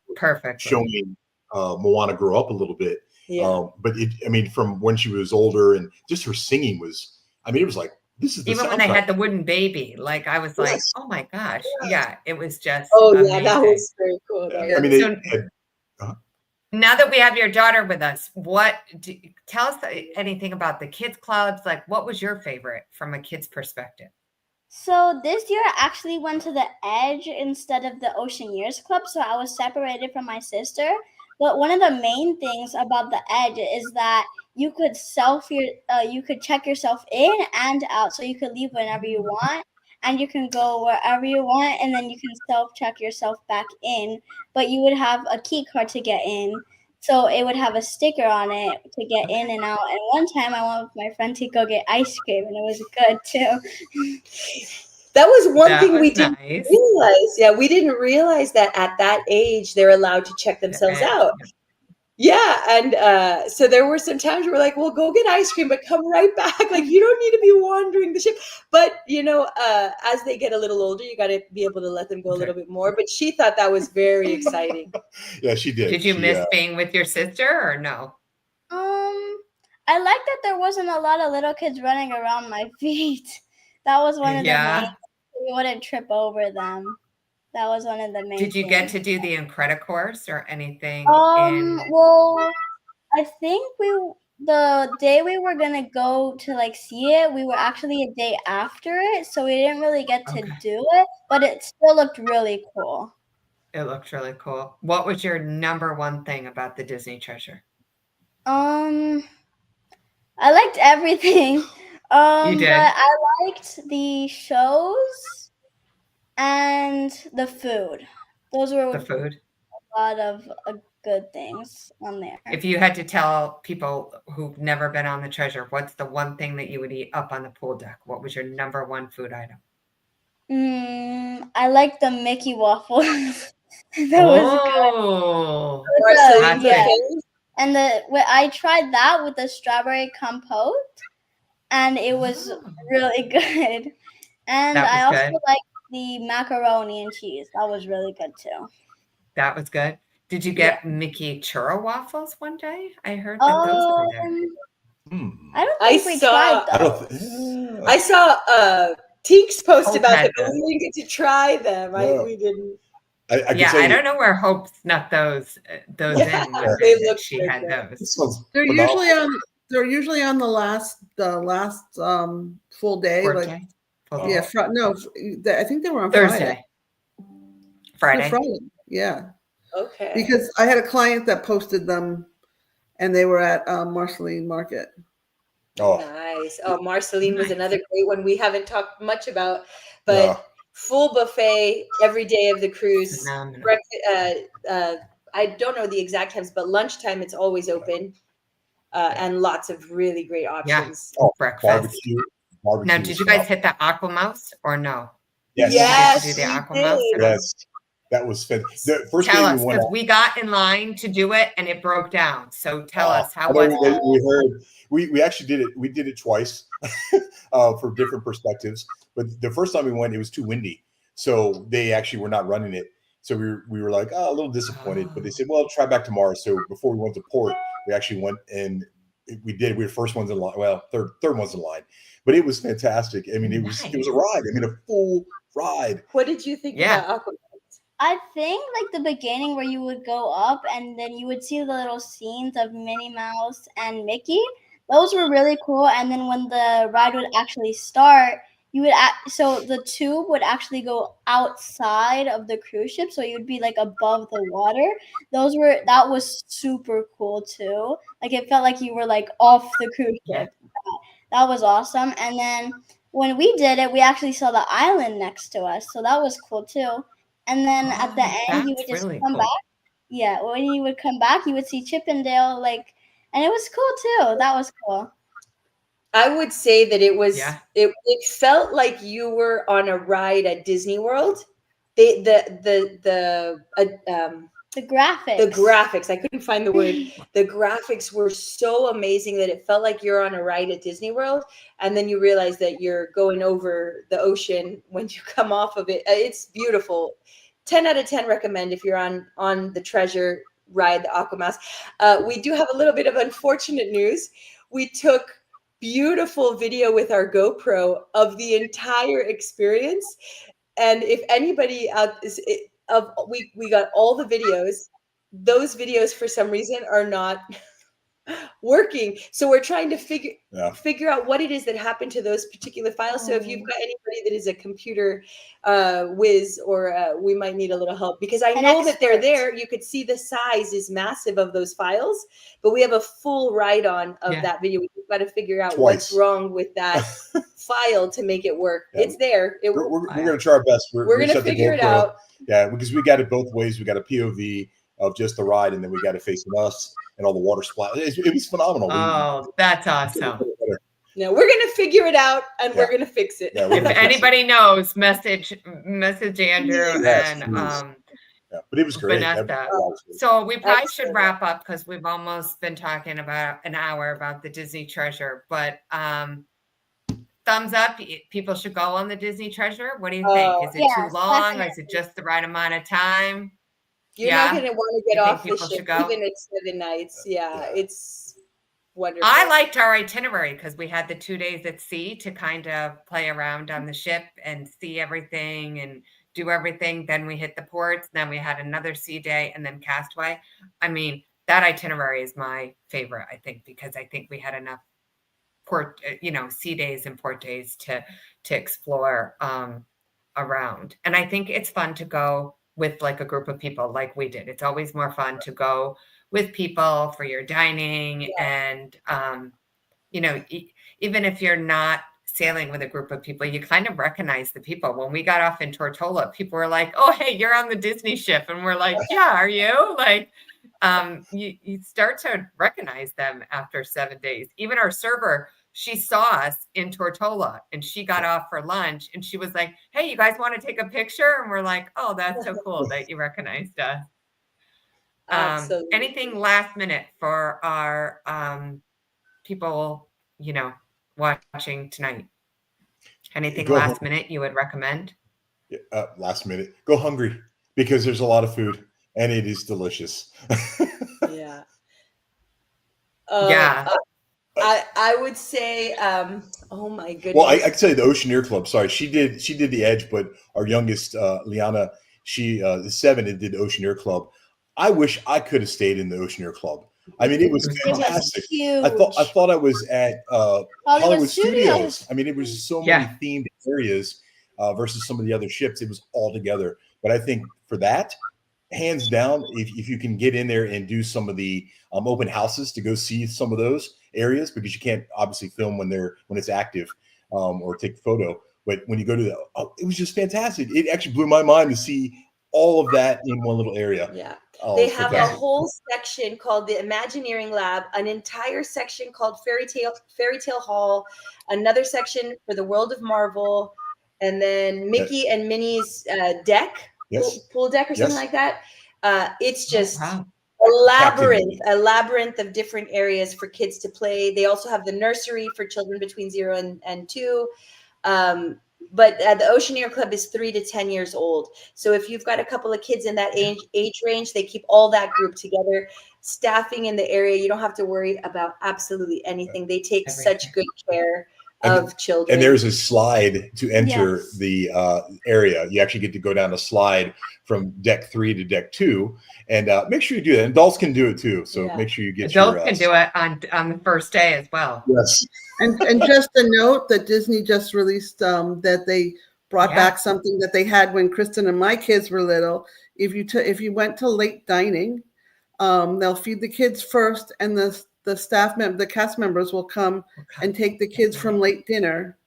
showing Moana grow up a little bit. Yeah. But from when she was older, and just her singing was. I mean, it was like this is the even when they had the wooden baby. Like I was like, oh my gosh, it was just. Amazing. That was very cool. I mean, now that we have your daughter with us, tell us anything about the kids clubs. Like, what was your favorite from a kid's perspective? So this year I actually went to the Edge instead of the Ocean Years Club, so I was separated from my sister. But one of the main things about the Edge is that you could you could check yourself in and out, so you could leave whenever you want. And you can go wherever you want, and then you can self-check yourself back in. But you would have a key card to get in. So it would have a sticker on it to get in and out. And one time I went with my friend to go get ice cream, and it was good too. That was one thing we didn't realize. Yeah, we didn't realize that at that age they're allowed to check themselves out. Yeah, and so there were some times where we're like, well, go get ice cream, but come right back. Like, you don't need to be wandering the ship. But, as they get a little older, you got to be able to let them go a little bit more. But she thought that was very exciting. Yeah, she did. Did you miss being with your sister or no? I like that there wasn't a lot of little kids running around my feet. That was one of the main. We wouldn't trip over them. That was one of the main. Did you get to do the Incredicourse or anything? Well, I think the day we were gonna go to see it, we were actually a day after it, so we didn't really get to do it. But it still looked really cool. It looked really cool. What was your number one thing about the Disney Treasure? I liked everything. You did. But I liked the shows and the food. Those were the food. A lot of good things on there. If you had to tell people who've never been on the Treasure, what's the one thing that you would eat up on the pool deck? What was your number one food item? I like the Mickey waffle. That was good. Oh, Marceline that's Yeah. buffet. And I tried that with the strawberry compote, and it was Oh. really good. And That I was also good. like the macaroni and cheese. That was really good too. That was good. Did you get Mickey churro waffles one day? I heard that those were there. I don't I think we tried saw- I those. don't. I saw Tink's post Hope about had them, but we didn't get to try them. No. We didn't. I can Yeah, tell I you, don't know where Hope snuck those in Yeah, one they day that look she so had good. those. this one's They're phenomenal. usually on the last full day. Port Like day? Full yeah, day? I think they were on Thursday. Friday. Friday. Yeah, Okay. because I had a client that posted them, and they were at Marceline Market. Oh, Nice. Oh, Marceline was Nice. another great one we haven't talked much about, but yeah. full buffet every day of the cruise. Phenomenal. I don't know the exact times, but lunchtime it's always open, and lots of really great options. Oh, Breakfast. barbecue. Now, was did you guys phenomenal. hit the Aqua Mouse or no? Yes. Yes, Did you do the we Aqua Mouse did. or no? Yes. That was fantastic. The first Tell day us, we went because out, we got in line to do it and it broke down. So tell us, how I know was it? we heard we actually did it. We did it twice for different perspectives. But the first time we went, it was too windy, so they actually were not running it. So we were like, a little disappointed. But they said, well, try back tomorrow. So before we went to port, we actually went and we did. We were first ones in line. Well, third ones in line. But it was fantastic. I mean, it was a ride. I mean, a full ride. What did you think Yeah. about Aqua? I think like the beginning where you would go up and then you would see the little scenes of Minnie Mouse and Mickey. Those were really cool. And then when the ride would actually start, so the tube would actually go outside of the cruise ship, so you'd be like above the water. That was super cool too. Like it felt like you were like off the cruise ship. That was awesome. And then when we did it, we actually saw the island next to us, so that was cool too. And then at the end, you would just really come cool. back. Yeah, when you would come back, you would see Chippendale, and it was cool too. That was cool. I would say that it was Yeah. it felt like you were on a ride at Disney World. The graphics. The graphics, I couldn't find the word. The graphics were so amazing that it felt like you're on a ride at Disney World, and then you realize that you're going over the ocean when you come off of it. It's beautiful. 10 out of 10 recommend if you're on the Treasure ride, the Aqua Mouse. We do have a little bit of unfortunate news. We took beautiful video with our GoPro of the entire experience, and if anybody out is we got all the videos. Those videos for some reason are not working, so we're trying to figure out what it is that happened to those particular files. So if you've got anybody that is a computer whiz, or we might need a little help, because I know that they're there. You could see the size is massive of those files, but we have a full write on of that video. We've got to figure out what's wrong with that file to make it work. It's there. We're going to try our best. We're going to figure it out. Yeah, because we got it both ways. We got a POV of just the ride, and then we got it facing us and all the water splash. It was phenomenal. Oh, that's awesome. No, we're going to figure it out, and we're going to fix it. Yeah, if anybody knows, message Andrew and but it was great. Vanessa. So we probably should wrap up because we've almost been talking about an hour about the Disney Treasure. But thumbs up. People should go on the Disney Treasure. What do you think? Is it too long? Definitely. Or is it just the right amount of time? You're not going to want to get off the ship, even at 7 nights. Yeah, it's wonderful. I liked our itinerary because we had the 2 days at sea to kind of play around on the ship and see everything and do everything. Then we hit the ports. Then we had another sea day and then Castaway. I mean, that itinerary is my favorite, I think, because I think we had enough sea days and port days to explore around. And I think it's fun to go with like a group of people like we did. It's always more fun to go with people for your dining. And, even if you're not sailing with a group of people, you kind of recognize the people. When we got off in Tortola, people were like, oh, hey, you're on the Disney ship. And we're like, yeah, are you? Like, you start to recognize them after 7 days. Even our server she saw us in Tortola and she got off for lunch and she was like, "Hey, you guys want to take a picture?" And we're like, "Oh, that's so cool that you recognized us." Absolutely. Anything last minute for our people, watching tonight? Anything last minute you would recommend? Last minute, go hungry because there's a lot of food and it is delicious. Yeah. Yeah. I would say, oh my goodness. Well, I can tell you the Oceaneer Club. Sorry, she did the Edge, but our youngest, Liana, she is 7 and did the Oceaneer Club. I wish I could have stayed in the Oceaneer Club. I mean, it was fantastic. huge. I thought I was at Hollywood Studios. I mean, it was so many themed areas versus some of the other ships. It was all together. But I think for that, hands down, if you can get in there and do some of the open houses to go see some of those areas, because you can't obviously film when it's active or take a photo. But when you go to it was just fantastic. It actually blew my mind to see all of that in one little area. Yeah. They have a whole section called the Imagineering Lab, an entire section called Fairy Tale Hall, another section for the World of Marvel, and then Mickey and Minnie's deck, pool deck or something like that. It's just a labyrinth of different areas for kids to play. They also have the nursery for children between 0 and 2. But the Oceaneer Club is 3 to 10 years old. So if you've got a couple of kids in that age range, they keep all that group together. Staffing in the area, you don't have to worry about absolutely anything. They take such good care of children. And there's a slide to enter the area. You actually get to go down a slide from deck 3 to deck 2, and make sure you do that. Adults can do it too, so make sure you get adults can do it on the first day as well. Yes. And just a note that Disney just released that they brought back something that they had when Kristin and my kids were little. If you went to late dining, they'll feed the kids first, and the cast members will come and take the kids from late dinner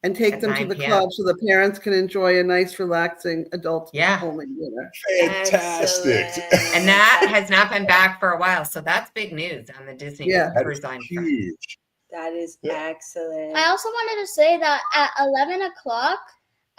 and take them to the club so the parents can enjoy a nice, relaxing adult only dinner. Fantastic. And that has not been back for a while. So that's big news on the Disney Cruise Line. Huge. That is excellent. I also wanted to say that at 11 o'clock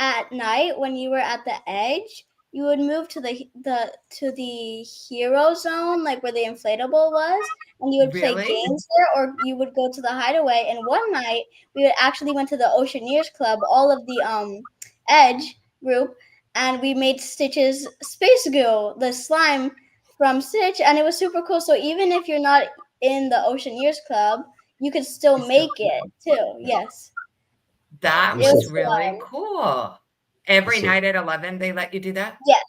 at night, when you were at the Edge, you would move to the hero zone, like where the inflatable was, and you would play games there, or you would go to the hideaway. And one night, we actually went to the Oceaneers Club, all of the Edge group, and we made Stitch's Space Goo, the slime from Stitch, and it was super cool. So even if you're not in the Oceaneers Club, you could still make it too. Yes. That was really cool. Every night at 11, they let you do that? Yes.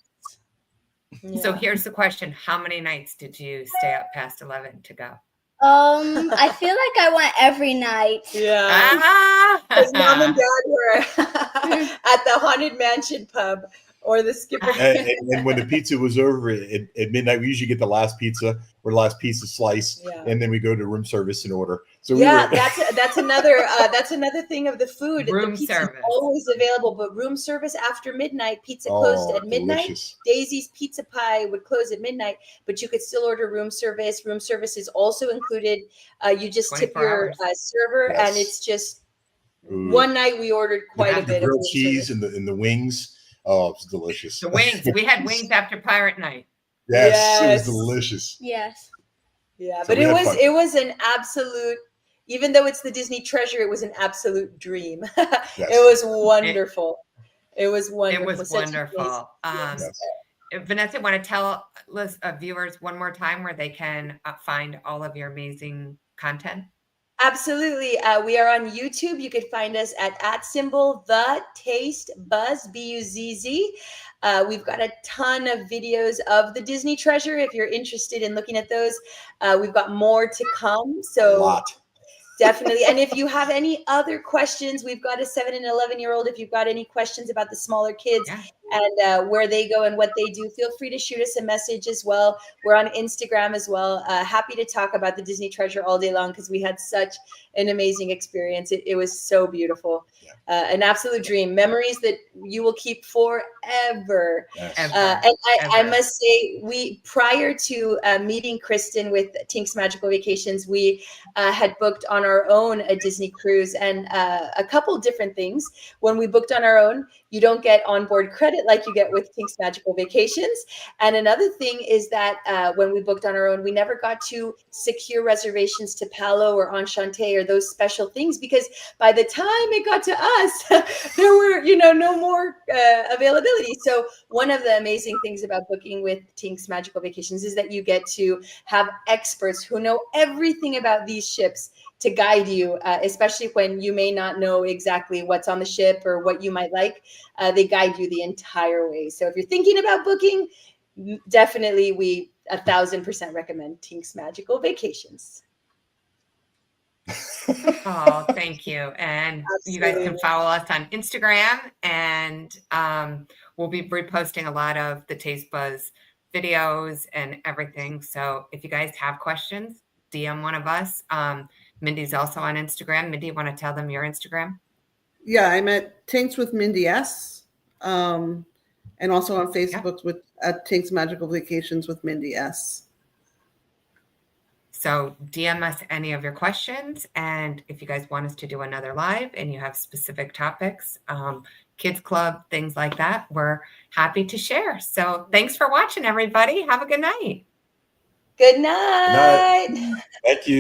So here's the question. How many nights did you stay up past 11 to go? I feel like I went every night. Yeah. Because Mom and Dad were at the Haunted Mansion pub or the Skipper. And when the pizza was over at midnight, we usually get the last pizza or the last pizza slice, and then we go to room service and order. So that's another thing of the food. Room the pizza service is always available, but room service after midnight. Pizza closed at midnight. Delicious. Daisy's Pizza Pie would close at midnight, but you could still order room service. Room service is also included. You just tip your server, and it's just one night we ordered quite a bit of grilled cheese and the wings. Oh, it was delicious. The wings. We had wings after Pirate Night. Yes, it was delicious. Yes. Yeah, but it was an absolute, even though it's the Disney Treasure, it was an absolute dream. It was wonderful. It was wonderful. It was wonderful. Vanessa, want to tell viewers one more time where they can find all of your amazing content? Absolutely. We are on YouTube. You can find us at the Taste Buzz, BUZZ. We've got a ton of videos of the Disney Treasure. If you're interested in looking at those, we've got more to come. So a lot. Definitely. And if you have any other questions, we've got a 7 and 11-year-old. If you've got any questions about the smaller kids, and where they go and what they do, feel free to shoot us a message as well. We're on Instagram as well. Happy to talk about the Disney Treasure all day long because we had such an amazing experience. It was so beautiful. An absolute dream. Memories that you will keep forever. Yes. And I must say, prior to meeting Kristin with Tink's Magical Vacations, we had booked on our own a Disney cruise, and a couple different things. When we booked on our own, you don't get onboard credit like you get with Tink's Magical Vacations. And another thing is that when we booked on our own, we never got to secure reservations to Palo or Enchante or those special things, because by the time it got to us, there were, no more availability. So one of the amazing things about booking with Tink's Magical Vacations is that you get to have experts who know everything about these ships to guide you, especially when you may not know exactly what's on the ship or what you might like. They guide you the entire way. So if you're thinking about booking, definitely we 1,000% recommend Tink's Magical Vacations. Oh, thank you. And you guys can follow us on Instagram, and we'll be reposting a lot of the Taste Buzz videos and everything. So if you guys have questions, DM one of us. Mindy's also on Instagram. Mindy, you want to tell them your Instagram? Yeah, I'm at Tinks with Mindy S. And also on Facebook at Tink's Magical Vacations with Mindy S. So DM us any of your questions. And if you guys want us to do another live and you have specific topics, kids club, things like that, we're happy to share. So thanks for watching, everybody. Have a good night. Good night. Thank you.